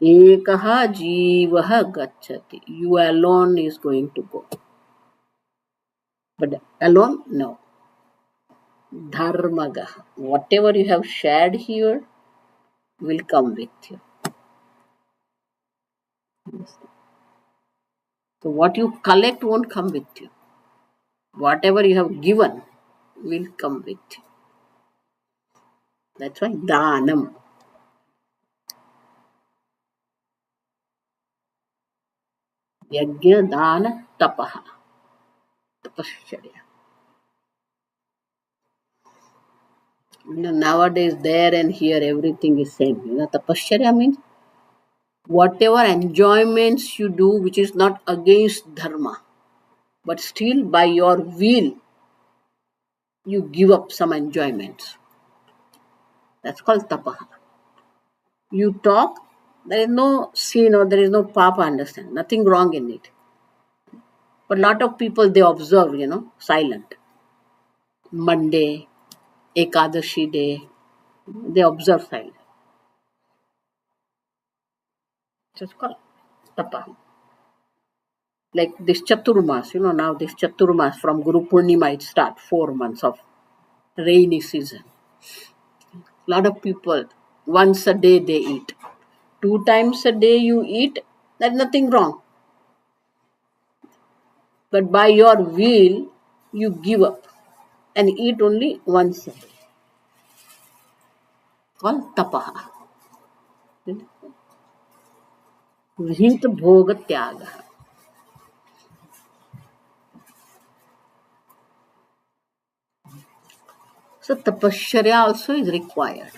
Ekaha jivaha gacchati. You alone is going to go. But alone, no. Dharmagaha. Whatever you have shared here will come with you. So what you collect won't come with you. Whatever you have given will come with you. That's why Danam. Yajna, Dana, Tapaha. Tapashcharya. Nowadays, there and here, everything is same. Tapashcharya means whatever enjoyments you do which is not against dharma, but still by your will you give up some enjoyments. That's called tapaha. You talk, there is no sin or there is no papa, understand, nothing wrong in it. But a lot of people they observe, silent. Monday, Ekadashi day, they observe silent. It's called tapaha. Like this Chaturmas, now this Chaturmas from Guru Purnima it start 4 months of rainy season. A lot of people once a day they eat. 2 times a day you eat, there's nothing wrong. But by your will, you give up and eat only once a day. Called tapaha. Vihit bhoga tyaga. So tapasya also is required.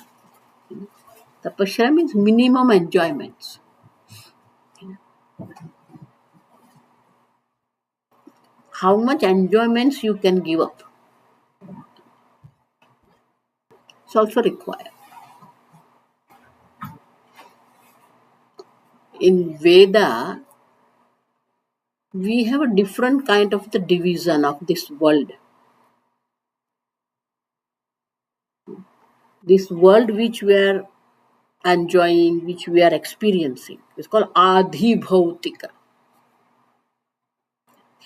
Tapasya means minimum enjoyments. How much enjoyments you can give up. It's also required. In Veda, we have a different kind of the division of this world. This world which we are enjoying, which we are experiencing, is called Adhi Bhautika,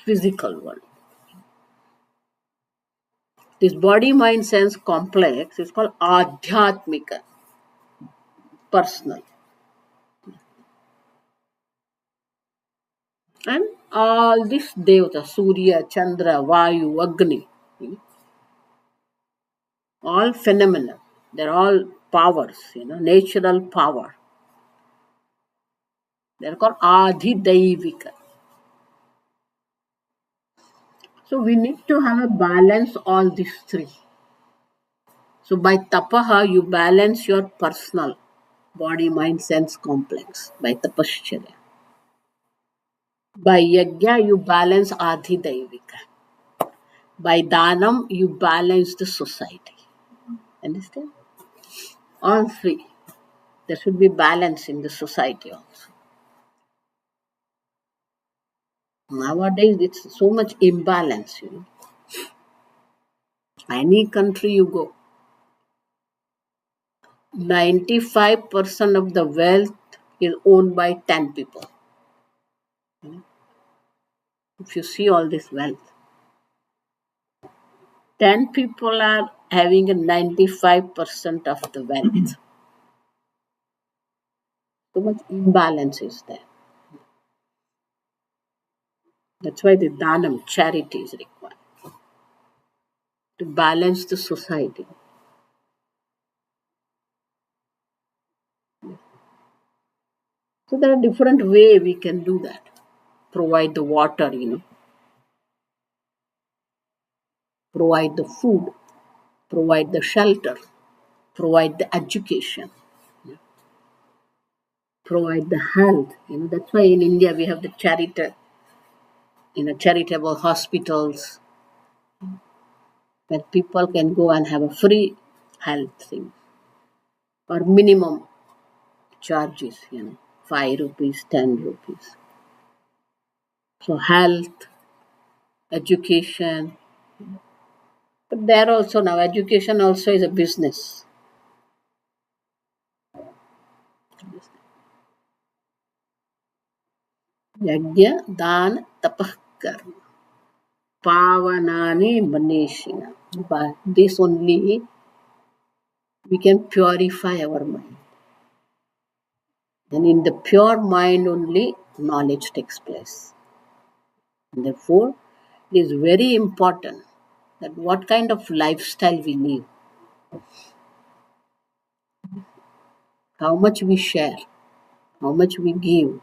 physical world. This body, mind, sense complex is called Adhyatmika, personal. And all this Devata, Surya, Chandra, Vayu, Agni, all phenomena, they're all powers, natural power. They're called Adhidaivika. So we need to have a balance all these three. So by tapaha, you balance your personal body, mind, sense complex by tapashcharya. By yajna, you balance adhidaivika. By danam, you balance the society. Understand? All three. There should be balance in the society also. Nowadays, it's so much imbalance, Any country you go, 95% of the wealth is owned by 10 people. If you see all this wealth, 10 people are having a 95% of the wealth. So much imbalance is there. That's why the dhanam, charity is required to balance the society. So there are different ways we can do that. Provide the water, provide the food, provide the shelter, provide the education, provide the health. That's why in India we have the charitable hospitals where people can go and have a free health thing or minimum charges, 5 rupees, 10 rupees. So health, education. But there also now education also is a business. Yajna, dan, tapah, karma. Pavanani maneshina. By this only we can purify our mind. And in the pure mind only knowledge takes place. And therefore, it is very important that what kind of lifestyle we live. how much we share, how much we give,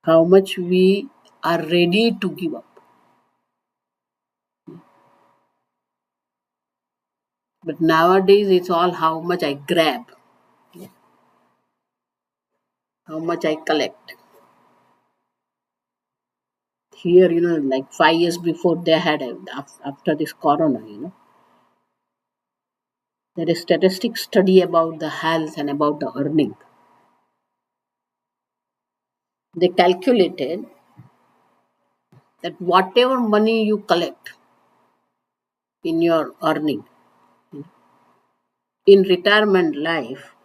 how much we are ready to give up. But nowadays it's all how much I grab, how much I collect. Here, like 5 years before they had, after this corona, there is statistic study about the health and about the earning. They calculated that whatever money you collect in your earning in retirement life,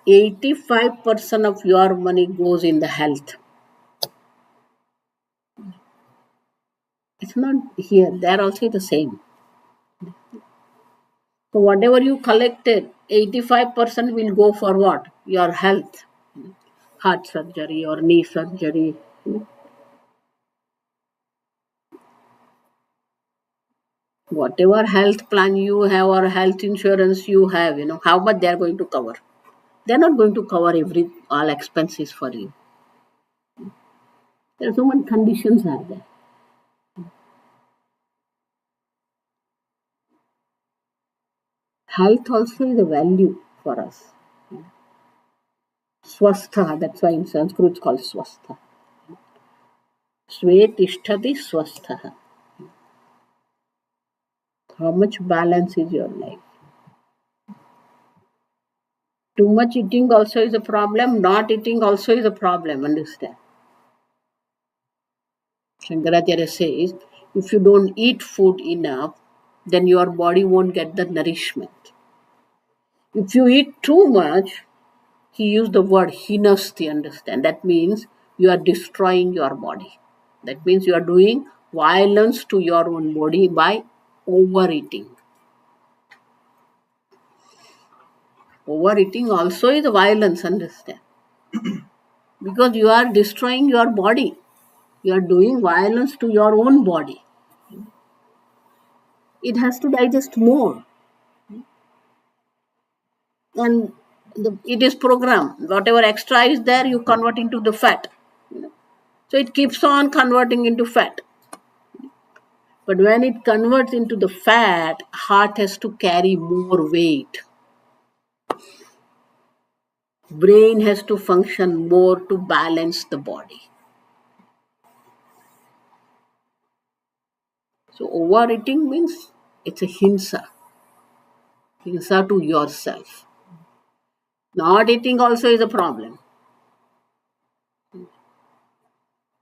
85% of your money goes in the health. It's not here, they're also the same. So whatever you collected, 85% will go for what? Your health. Heart surgery or knee surgery. Whatever health plan you have or health insurance you have, how much they are going to cover. They're not going to cover all expenses for you. There are so many conditions are there. Health also is a value for us. Swastha, that's why in Sanskrit it's called swastha. Swe tishtati swastha. How much balance is your life? Too much eating also is a problem, not eating also is a problem, understand? Shankaracharya says, if you don't eat food enough, then your body won't get the nourishment. If you eat too much, he used the word hinasti, understand? That means you are destroying your body. That means you are doing violence to your own body by overeating. Overeating also is violence, understand? Because you are destroying your body. You are doing violence to your own body. It has to digest more. And it is programmed. Whatever extra is there, you convert into the fat. So it keeps on converting into fat. But when it converts into the fat, heart has to carry more weight. Brain has to function more to balance the body. So overeating means it's a hinsa. Hinsa to yourself. Not eating also is a problem.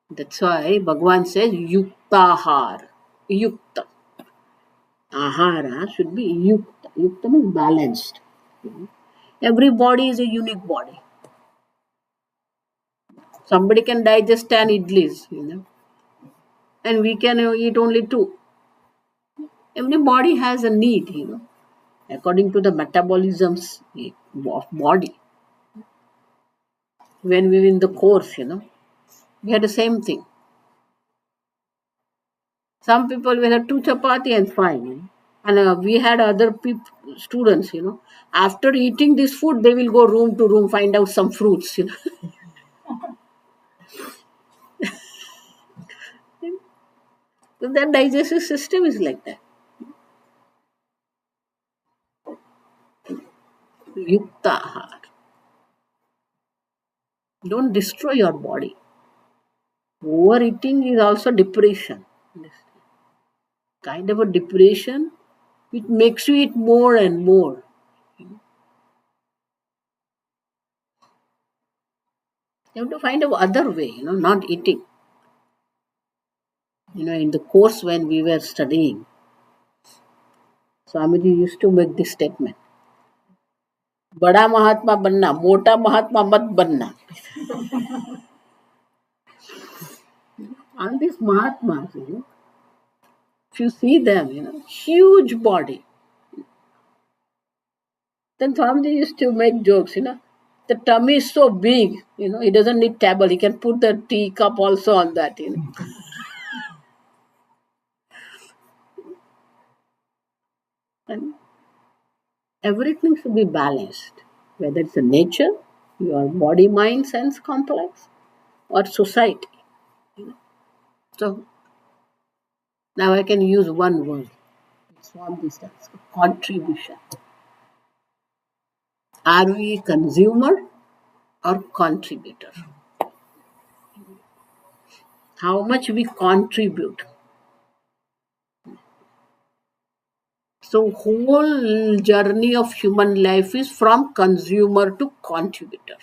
That's why Bhagavan says yuktahar. Yukta. Ahara should be yukta. Yukta means balanced. Every body is a unique body. Somebody can digest 10 idlis, and we can eat only 2. Every body has a need, according to the metabolisms of body. When we were in the course, we had the same thing. Some people will have 2 chapati and fine. And we had other students, after eating this food, they will go room to room, find out some fruits, So their digestive system is like that. Yukta ahar. Don't destroy your body. Overeating is also depression. Kind of a depression, it makes you eat more and more. You have to find a other way, not eating. In the course when we were studying, Swamiji used to make this statement. बड़ा महात्मा बनना, मोटा महात्मा मत बनना. And these Mahatmas, if you see them, huge body. Then Swamiji used to make jokes, the tummy is so big, he doesn't need table. He can put the tea cup also on that, And Everything should be balanced, whether it's a nature, your body, mind, sense complex, or society. So now I can use one word. It's what this stands for, contribution. Are we consumer or contributor? How much we contribute. So whole journey of human life is from consumer to contributor.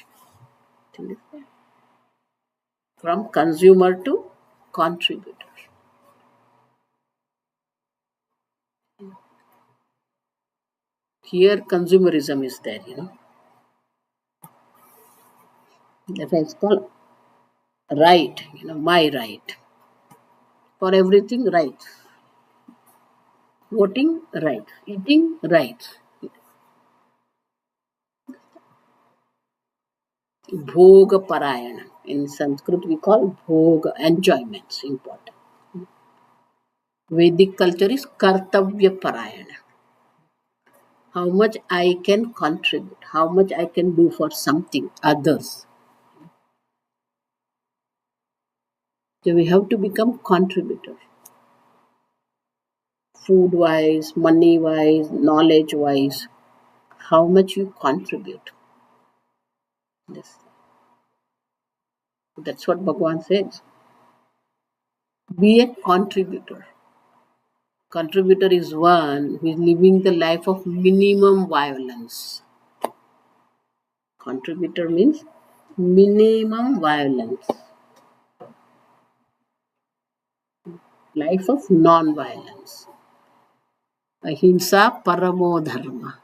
From consumer to contributor. Here consumerism is there. That's why it's called right, my right. For everything, right. Voting, right. Eating, right. Bhoga parayana. In Sanskrit, we call bhoga, enjoyments, important. Vedic culture is kartavya parayana. How much I can contribute, how much I can do for something, others. So we have to become contributors. Food wise, money wise, knowledge wise, how much you contribute. Yes. That's what Bhagavan says. Be a contributor. Contributor is one who is living the life of minimum violence. Contributor means minimum violence. Life of non-violence. Ahimsa paramo dharma.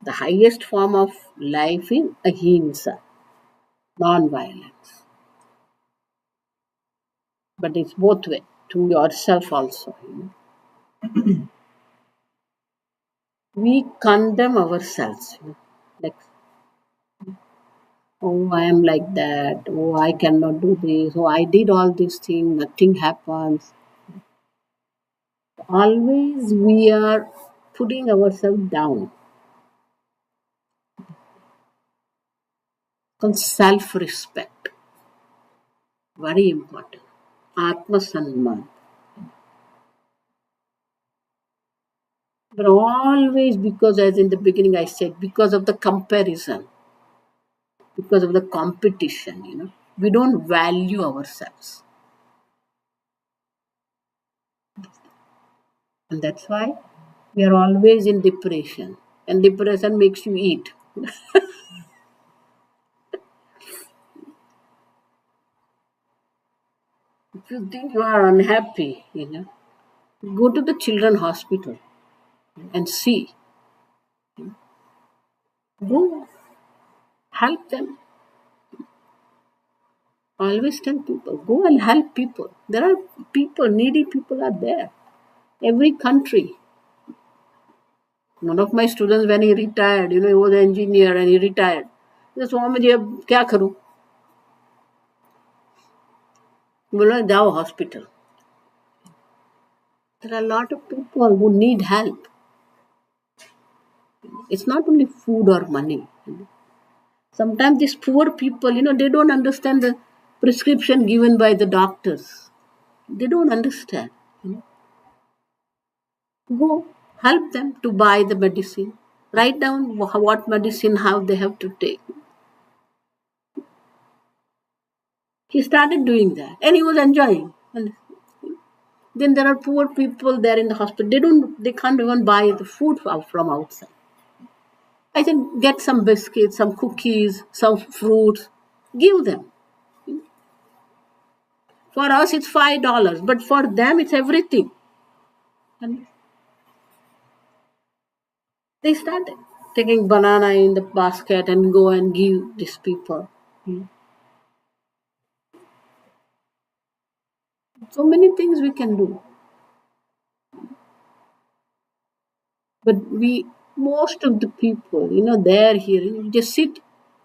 The highest form of life is ahimsa, non-violence. But it's both way, to yourself also. We condemn ourselves. Like, oh, I am like that. Oh, I cannot do this. Oh, I did all these things. Nothing happens. Always we are putting ourselves down. Self-respect. Very important. Atma Sanman. But always because, as in the beginning I said, because of the comparison, because of the competition, we don't value ourselves. And that's why we are always in depression. And depression makes you eat. If you think you are unhappy, go to the children hospital and see. Go help them. Always tell people, go and help people. There are people, needy people are there. Every country. One of my students, when he retired, he was an engineer and he retired. He said, Swami ji, ab kya karu? बोला जाओ hospital. There are a lot of people who need help. It's not only food or money. Sometimes these poor people, they don't understand the prescription given by the doctors. They don't understand. Go help them to buy the medicine. Write down what medicine, how they have to take. He started doing that and he was enjoying. And then there are poor people there in the hospital. They can't even buy the food from outside. I said, get some biscuits, some cookies, some fruits, give them. For us, it's $5, but for them, it's everything. And they started taking banana in the basket and go and give these people. So many things we can do. But most of the people, they're here, just sit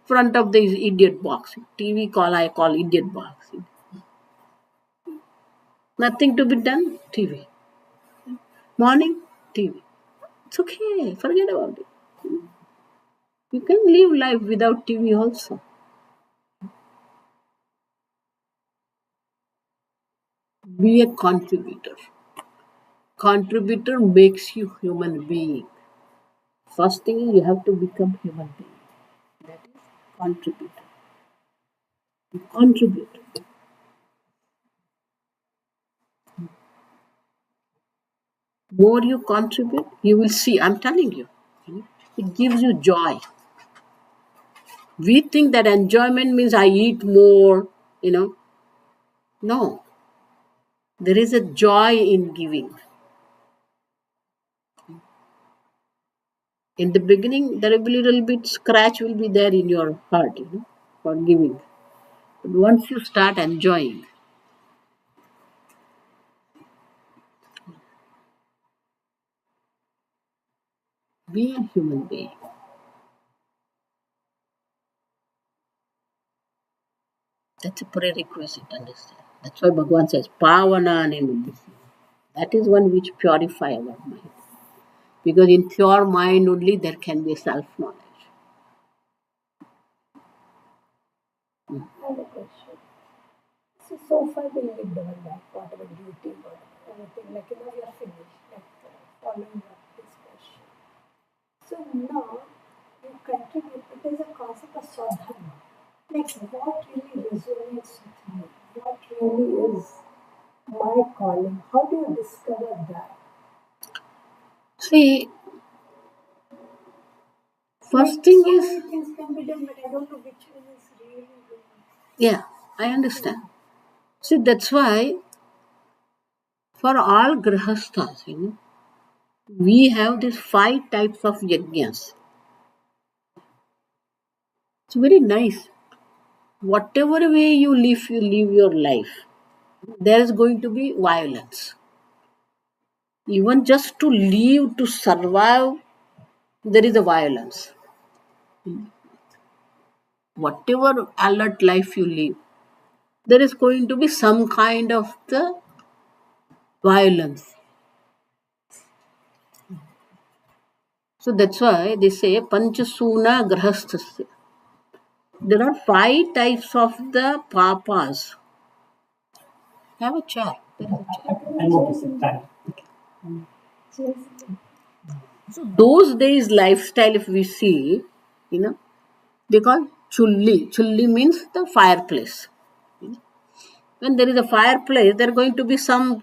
front of this idiot box. TV I call idiot box. Nothing to be done, TV. Morning, TV. It's okay. Forget about it. You can live life without TV also. Be a contributor. Contributor makes you human being. First thing is you have to become human being. That is contributor. You contribute. More you contribute, you will see. I'm telling you, it gives you joy. We think that enjoyment means I eat more, you know. No, there is a joy in giving. In the beginning, there will be a little bit scratch will be there in your heart, for giving. But once you start enjoying, be a human being. That's a prerequisite, understand. That's why Bhagavan says, Pavana Nimuddhi. That is one which purify our mind. Because in pure mind only there can be self-knowledge.
I have a question. So far we lived our life, whatever duty, whatever, everything, like, we are finished, like, following up this question. So now, you contribute, it is a concept of sadhana. Like, what really resonates with me? What really is my calling? How do you discover that?
See, first
Like,
thing
so
is,
many things can be done, but I don't know which one is really good.
yeah, I understand. See, that's why for all grahasthas, we have these 5 types of yajnas. It's very nice. Whatever way you live your life, there is going to be violence. Even just to live, to survive, there is a violence. Whatever alert life you live, there is going to be some kind of the violence. So that's why they say Panchasuna Grahasthasya. There are 5 types of the papas. Have a chair. There is a chair.
I'm okay, sir. Thank
So those days lifestyle, if we see, they call chulli. Chulli means the fireplace. When there is a fireplace, there are going to be some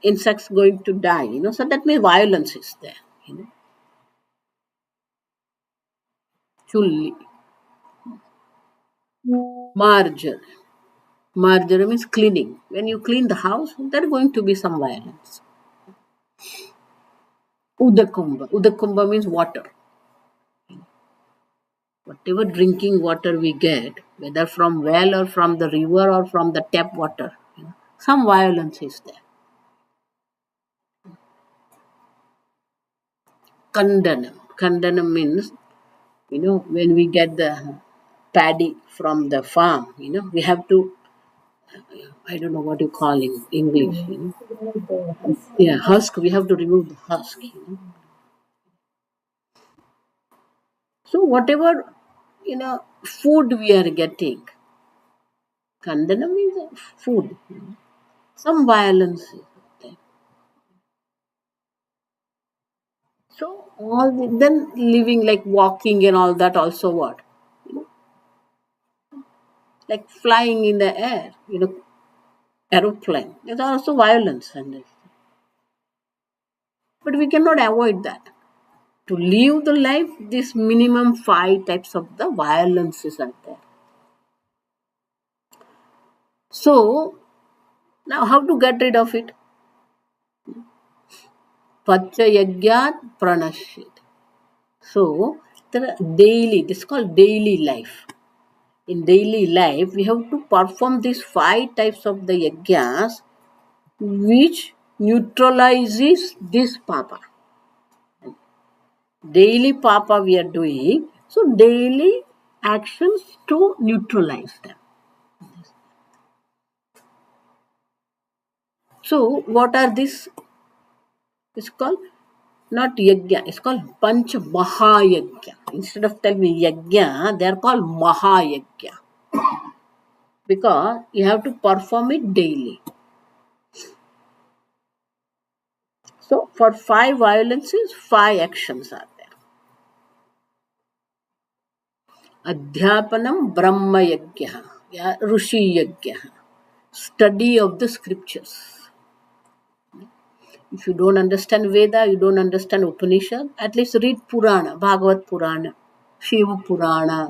insects going to die. So that means violence is there. Chulli. Marjar. Marjar means cleaning. When you clean the house, there are going to be some violence. Udakumba. Udakumba means water. Whatever drinking water we get, whether from well or from the river or from the tap water, some violence is there. Kandanam. Kandanam means, when we get the paddy from the farm, we have to, I don't know what you call in English,
Remove the husk.
yeah, husk, we have to remove the husk. So whatever, food we are getting, Kandanam is a food, some violence is there. So then living like walking and all that also what? Like flying in the air, aeroplane. There's also violence and this. But we cannot avoid that. To live the life, this minimum 5 types of the violences are there. So now how to get rid of it? Pacha yagyat pranashit. So this is called daily life. In daily life, we have to perform these 5 types of the yajnas which neutralizes this papa. Daily papa we are doing, so daily actions to neutralize them. So what are these? It's called Not yajna. It's called Panch Mahayajna. Instead of telling me yajna, they are called Mahayajna. Because you have to perform it daily. So for 5 violences, 5 actions are there. Adhyapanam Brahma Yajna, Rishi Yajna, study of the scriptures. If you don't understand Veda, you don't understand Upanishad, at least read Purana, Bhagavad Purana, Shiva Purana,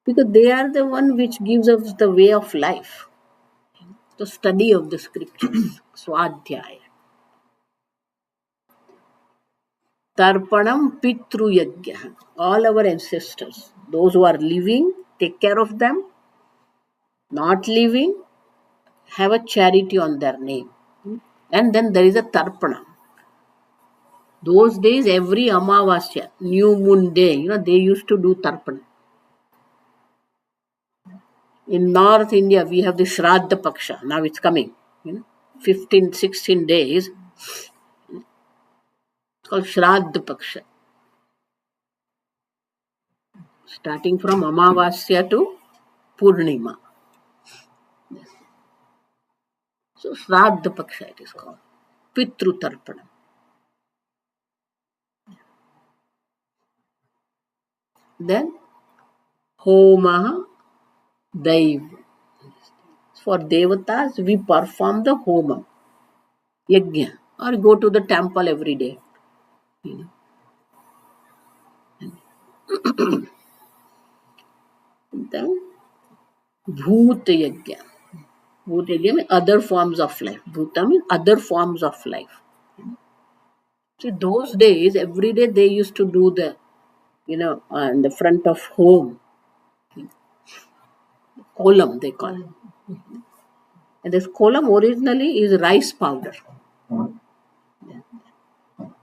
because they are the one which gives us the way of life, the study of the scriptures, Swadhyaya. Tarpanam Pitru Yajna, all our ancestors, those who are living, take care of them, not living, have a charity on their name. And then there is a Tarpanam. Those days, every Amavasya, new moon day, they used to do Tarpanam. In North India, we have the Shraddha Paksha. Now it's coming. 15, 16 days. It's called Shraddha Paksha. Starting from Amavasya to Purnima. So Shraddha Paksha it is called. Pitru Tarpanam. Then Homa Daiv. For Devatas, we perform the Homa. Yajna. Or go to the temple every day. Then Bhuta Yajna. Bhuta Yajna means other forms of life. Bhuta means other forms of life. See, those days, every day they used to do the, in the front of home, kolam they call it. And this kolam originally is rice powder.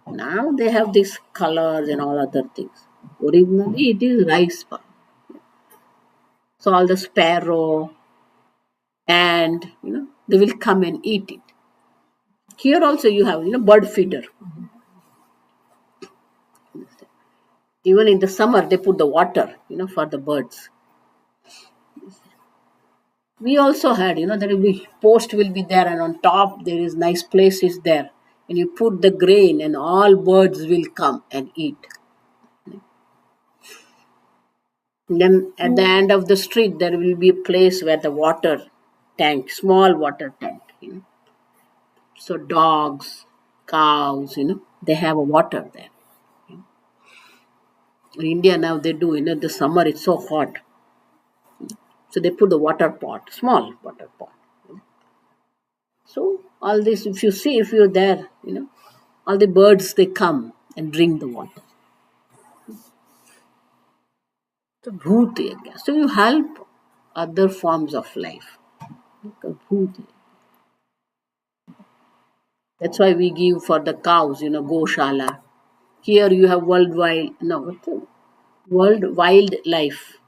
Now they have these colors and all other things. Originally it is rice powder. So all the sparrow and they will come and eat it. Here also you have bird feeder. Even in the summer they put the water for the birds. We also had there will be post will be there, and on top there is nice places there, and you put the grain and all birds will come and eat. And then at the end of the street there will be a place where the water tank, small water tank. So dogs, cows, they have a water there. In India now they do, the summer it's so hot. So they put the water pot, small water pot. So all this, if you see, if you're there, all the birds they come and drink the water. So bhuti again. So you help other forms of life. Bhuti. That's why we give for the cows, Goshala. Here you have worldwide, no, what's the world wildlife.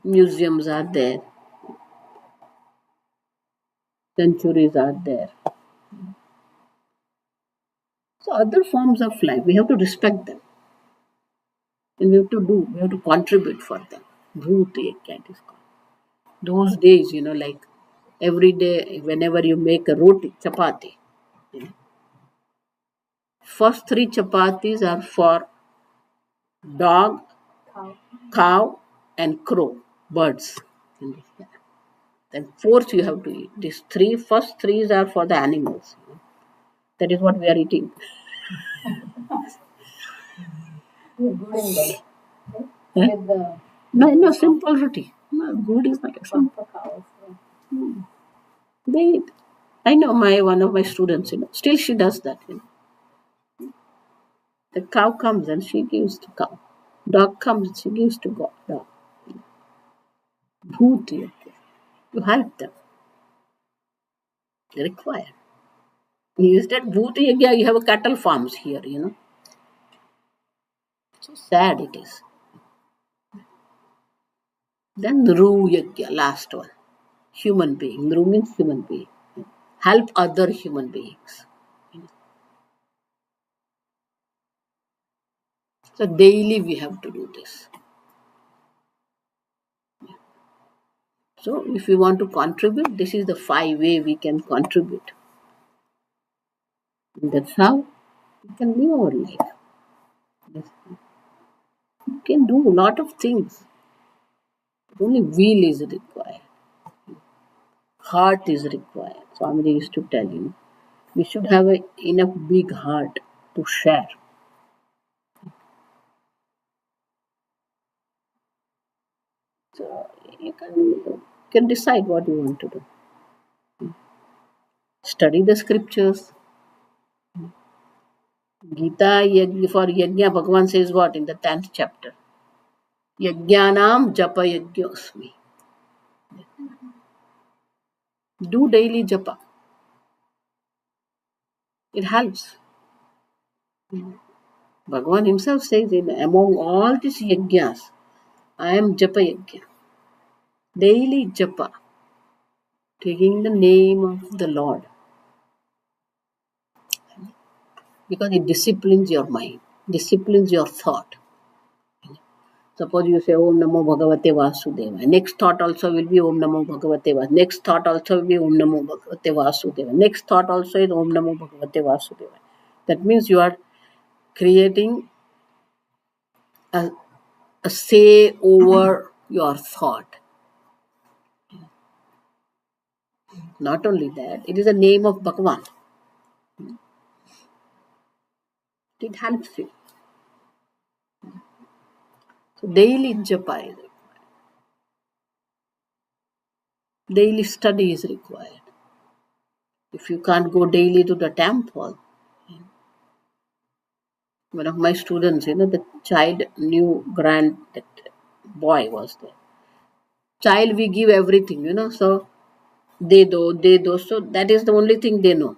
Museums are there. Sanctuaries are there. So other forms of life, we have to respect them. And we have to contribute for them. Bhuti cat is called. Those days, like every day, whenever you make a roti, chapati, first 3 chapatis are for dog, cow, and crow, birds. Then fourth you have to eat. These first three are for the animals. That is what we are eating.
With the
No, simple roti. No, good is not a simple.
cows.
They eat. I know one of my students, still she does that. The cow comes and she gives to cow. Dog comes and she gives to dog. Bhuti. You help them. They require. Instead, bhuti, you have a cattle farms here, So sad it is. Then Ru Yagya, last one. Human being. Ru means human being. help other human beings. So daily we have to do this. So if we want to contribute, this is the 5 way we can contribute. And that's how we can live our life. You can do a lot of things. Only will is required. Heart is required. Swamiji used to tell you, we should have enough big heart to share. So you can decide what you want to do. Study the scriptures. Gita for Yajna, Bhagavan says what in the 10th chapter? Yajnanam japa yajñosmi. Do daily japa. It helps. Bhagavan himself says, among all these yajnas, I am japa yajna. Daily japa. Taking the name of the Lord. Because it disciplines your mind, disciplines your thought. Suppose you say Om Namo Bhagavate Vasudeva. Next thought also will be Om Namo Bhagavate Vasudeva. Next thought also will be Om Namo Bhagavate Vasudeva. Next thought also is Om Namo Bhagavate Vasudeva. That means you are creating a say over your thought. Not only that, it is the name of Bhagavan. It helps you. So daily japa is required. Daily study is required. If you can't go daily to the temple, one of my students, the child knew that boy was there. Child, we give everything, so they do. So that is the only thing they know.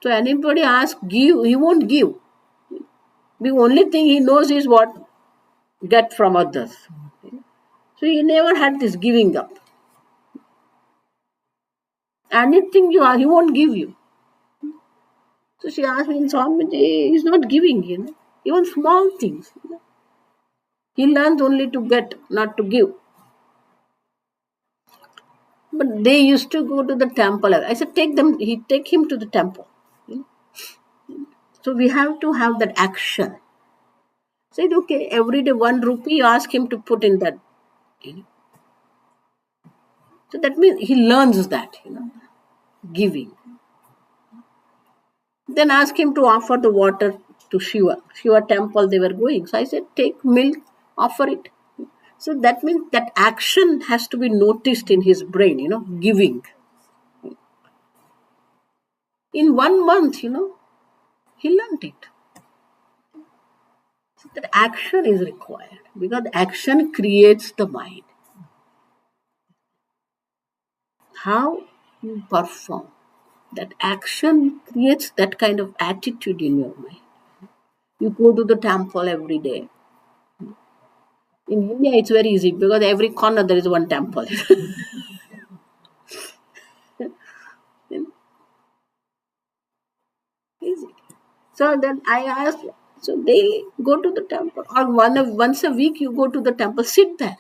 So anybody asks, give, he won't give. The only thing he knows is what get from others. So he never had this giving up. Anything you ask, he won't give you. So she asked me, Swamiji, he's not giving, even small things. He learns only to get, not to give. But they used to go to the temple. I said, take him to the temple. So we have to have that action. Said, okay, every day 1 rupee, you ask him to put in that. So that means he learns that, giving. Then ask him to offer the water to Shiva temple they were going. So I said, take milk, offer it. So that means that action has to be noticed in his brain, giving. In 1 month, he learned it. So that action is required because action creates the mind. How you perform, that action creates that kind of attitude in your mind. You go to the temple every day. In India, it's very easy because every corner there is one temple. Easy. So then I asked, so daily go to the temple, or once a week you go to the temple, sit there.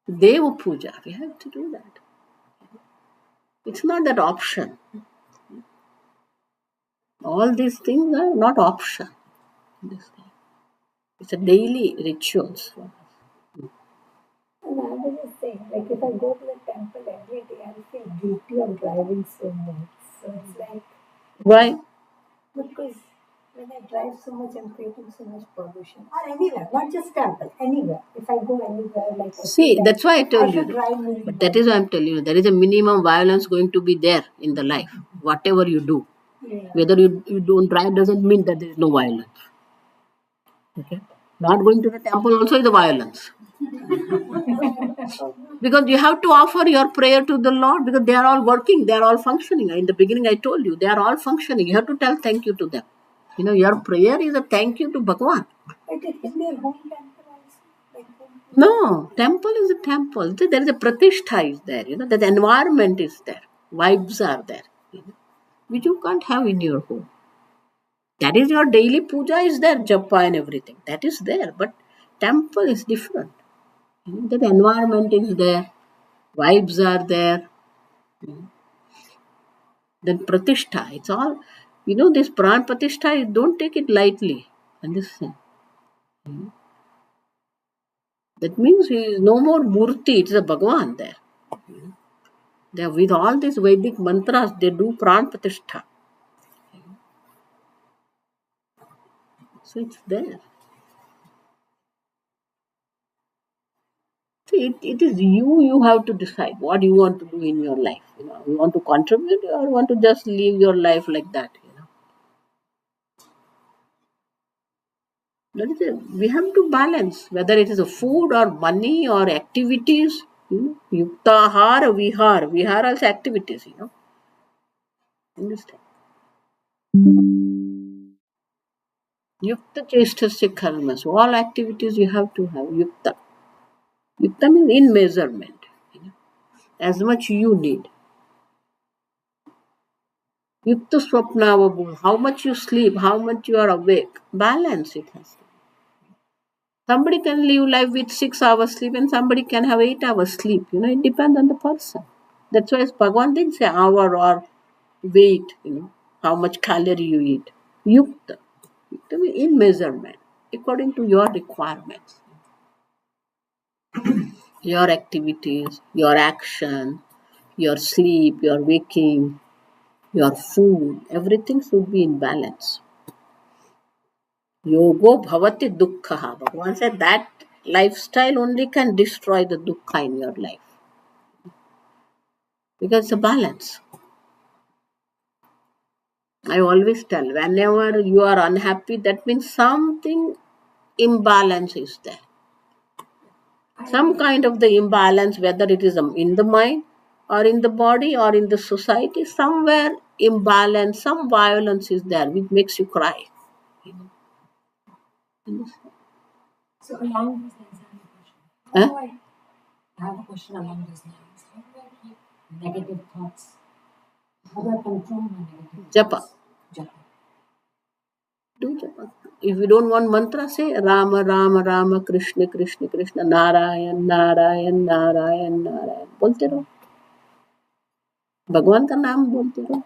Deva puja, we have to do that. It's not that option. All these things are not option. It's a daily rituals for us.
And I was just saying, like if I go to the temple every day, I'll feel guilty of driving so much. So it's like,
Why?
because when I drive so much, I'm creating so much pollution. Or anywhere, not just temple, anywhere. If I go anywhere, like I
See,
feel
that's why I
I
told
should
you.
drive minimum.
But that is why I'm telling you. There is a minimum violence going to be there in the life. Whatever you do.
Yeah.
Whether you don't drive doesn't mean that there is no violence. Okay? Not going to the temple also is a violence. Because you have to offer your prayer to the Lord because they are all working, they are all functioning. In the beginning I told you, they are all functioning. You have to tell thank you to them. Your prayer is a thank you to Bhagavan.
But it can be a home temple also. Like home
No, temple is a temple. There is a pratishtha is there, that the environment is there. Vibes are there, which you can't have in your home. That is your daily puja is there, japa and everything. That is there, but temple is different. That environment is there, vibes are there. Then pratishtha, it's all, this pran pratishtha, don't take it lightly. Understand? That means he is no more murti, it's a Bhagwan there. With all these Vedic mantras, they do pran pratishtha. So it's there. See, it is you have to decide what you want to do in your life. You want to contribute or want to just live your life like that. That is it. We have to balance whether it is a food or money or activities. Yukta har vihar. Vihar also activities. Understand? Yukta chestasya karma. So all activities you have to have yukta. Yukta means in measurement. As much you need. Yukta swapnavabhu. How much you sleep, how much you are awake. Balance it has. Somebody can live life with 6 hours sleep and somebody can have 8 hours sleep. It depends on the person. That's why Bhagavan didn't say hour or weight, how much calorie you eat. Yukta. Yukta means in measurement, according to your requirements. Your activities, your action, your sleep, your waking, your food, everything should be in balance. Yogo bhavati dukkha. Bhagavan said that lifestyle only can destroy the dukkha in your life. Because it's a balance. I always tell, whenever you are unhappy, that means something imbalance is there. Some kind of the imbalance, whether it is in the mind or in the body or in the society, somewhere imbalance, some violence is there which makes you cry.
So along these lines, I
Huh?
have a question. How do I have a question along these lines? How do I keep negative thoughts? How do I control my negative
Japa.
thoughts? Japa.
Do japa. If you don't want mantra, say Rama, Rama, Rama, Krishna, Krishna, Krishna, Narayan, Narayan, Narayan, Narayan. बोलते रहो. भगवान का नाम बोलते रहो.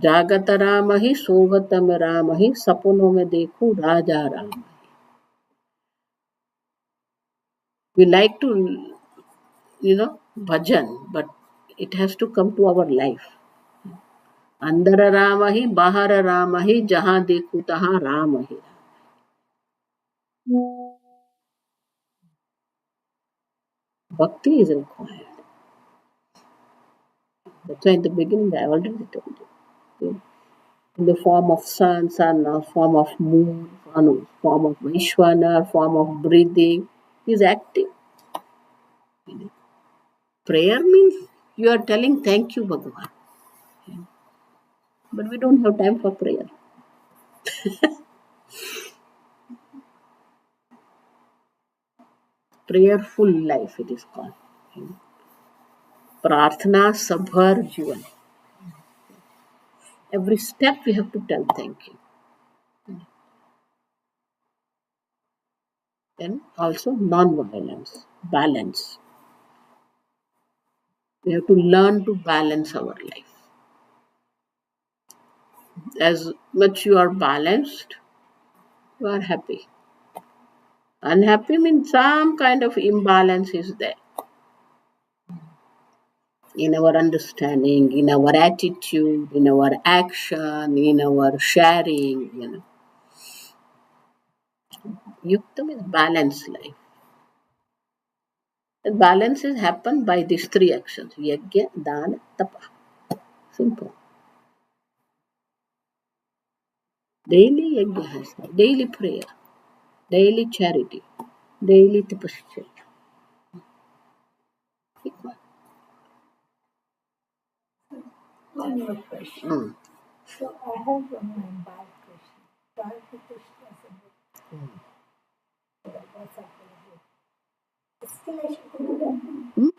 जागत राम ही सोगत में राम ही सपनों में देखो राजा Ram. We like to bhajan, but it has to come to our life. अंदर राम ही बाहर राम ही जहां देखो तहां राम ही. Bhakti is required. That's why in the beginning I already told you. In the form of sun, form of moon, form of Vishwana, form of breathing, is active. Prayer means you are telling thank you, Bhagavan. But we don't have time for prayer. Prayerful life it is called. Prarthana sabhar jivan. Every step we have to tell thank you. Then also non-violence, balance. We have to learn to balance our life. As much you are balanced, you are happy. Unhappy means some kind of imbalance is there in our understanding, in our attitude, in our action, in our sharing. Yuktam is balanced life. And balance is happened by these three actions: yajna, dana, tapa. Simple. Daily yajna has that. Daily prayer, daily charity, daily tapasya.
One more question. So I have one bad question. Why Krishna is a book? What's happening? Still I should go to temple.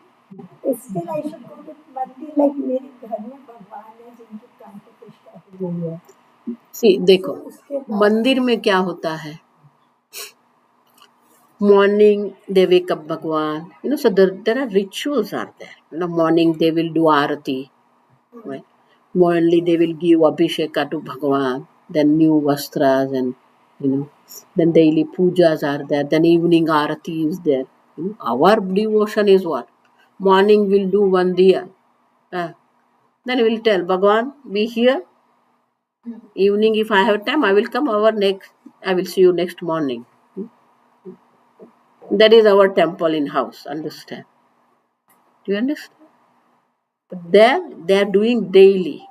Still I should go to मंदिर like मेरे घर में भगवान है जिनकी प्राण प्रतिष्ठा हुई है.
सी देखो
तो उसके बाद
मंदिर में क्या होता है, morning they wake up Bhagwan, so there are rituals are there. Morning they will do aarati, right? Morning they will give abhisheka to Bhagwan, then new vastras, and then daily pujas are there, then evening aarati is there. Our devotion is what? Morning we'll do one diya, then we'll tell Bhagwan, be here. Evening if I have time I will come, I will see you next morning. That is our temple in house, understand? Do you understand? But there they are doing daily.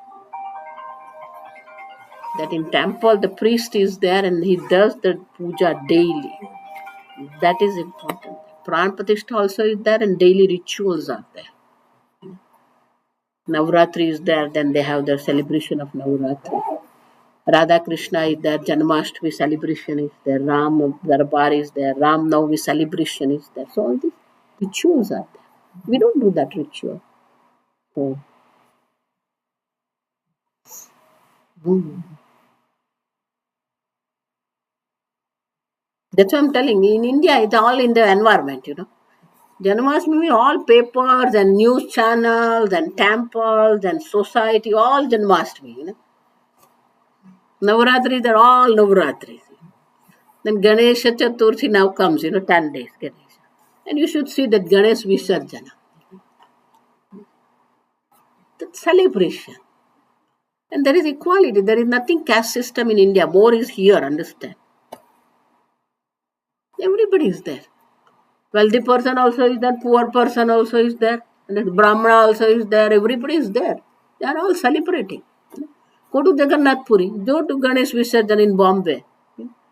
That in temple the priest is there and he does the puja daily. That is important. Pran Pratishtha also is there and daily rituals are there. Navratri is there, then they have their celebration of Navratri. Radha Krishna is there, Janmashtami celebration is there, Ram Darbar is there, Ram Navami celebration is there. So all these rituals are there. We don't do that ritual. So, that's what I'm telling you. In India, it's all in the environment, Janmashtami, all papers and news channels and temples and society, all Janmashtami, Navratri, they're all Navratris. Then Ganesha Chaturthi now comes, 10 days Ganesha. And you should see that Ganesh Visarjana. That celebration. And there is equality. There is nothing caste system in India. More is here, understand? Everybody is there. Wealthy person also is there, poor person also is there, and Brahmana also is there, everybody is there. They are all celebrating. Go to Jagannath Puri, go to Ganesh Visarjan in Bombay.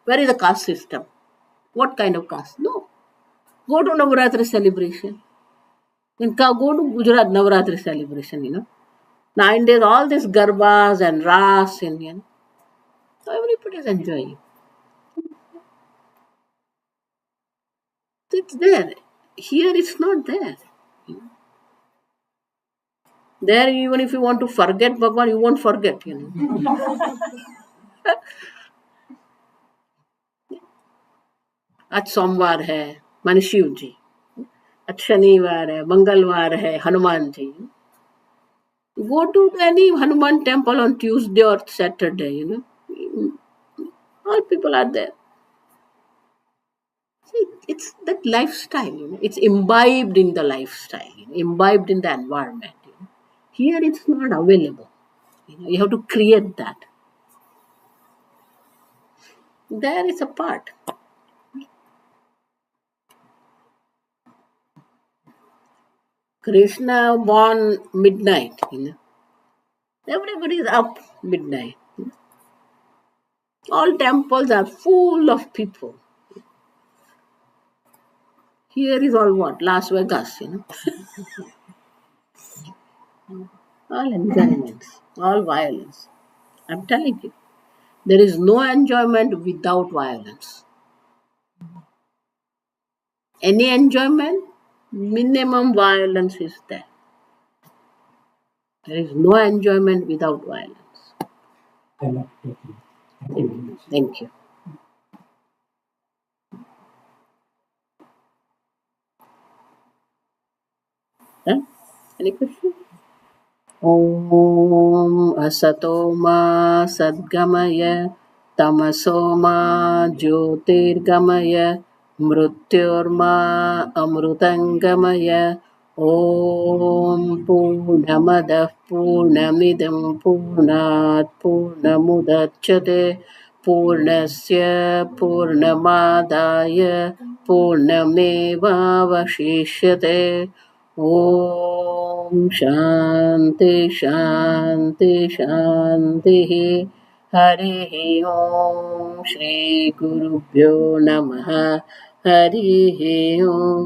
Where is the caste system? What kind of caste? No. Go to Navratri celebration. Then go to Gujarat Navratri celebration, 9 days, all these garbas and ras, and so everybody is enjoying. It's there. Here it's not there. There, even if you want to forget Bhagwan, you won't forget, आज सोमवार है माने शिव जी, आज शनिवार है, मंगलवार है Hanuman ji. Go to any Hanuman temple on Tuesday or Saturday, all people are there. See, it's that lifestyle, it's imbibed in the lifestyle, imbibed in the environment. Here it's not available. You have to create that. There is a part. Krishna born midnight. Everybody is up midnight. All temples are full of people. Here is all what? Las Vegas, All enjoyments, all violence. I'm telling you, there is no enjoyment without violence. Any enjoyment, minimum violence is there. There is no enjoyment without violence.
I love talking. Thank you very much.
Thank you. Huh? Any question? Om Asato Ma Sadgamaya Tamaso Ma Jyotirgamaya Mrutyorma Amrutangamaya Om Purnamadah Purnamidam Purnat Purnamudachyate Purnasya Purnamadaya Purnamevavashishyate Om Shanti Shanti Shanti Hari Om Shri Gurubhyo Namaha Hari Om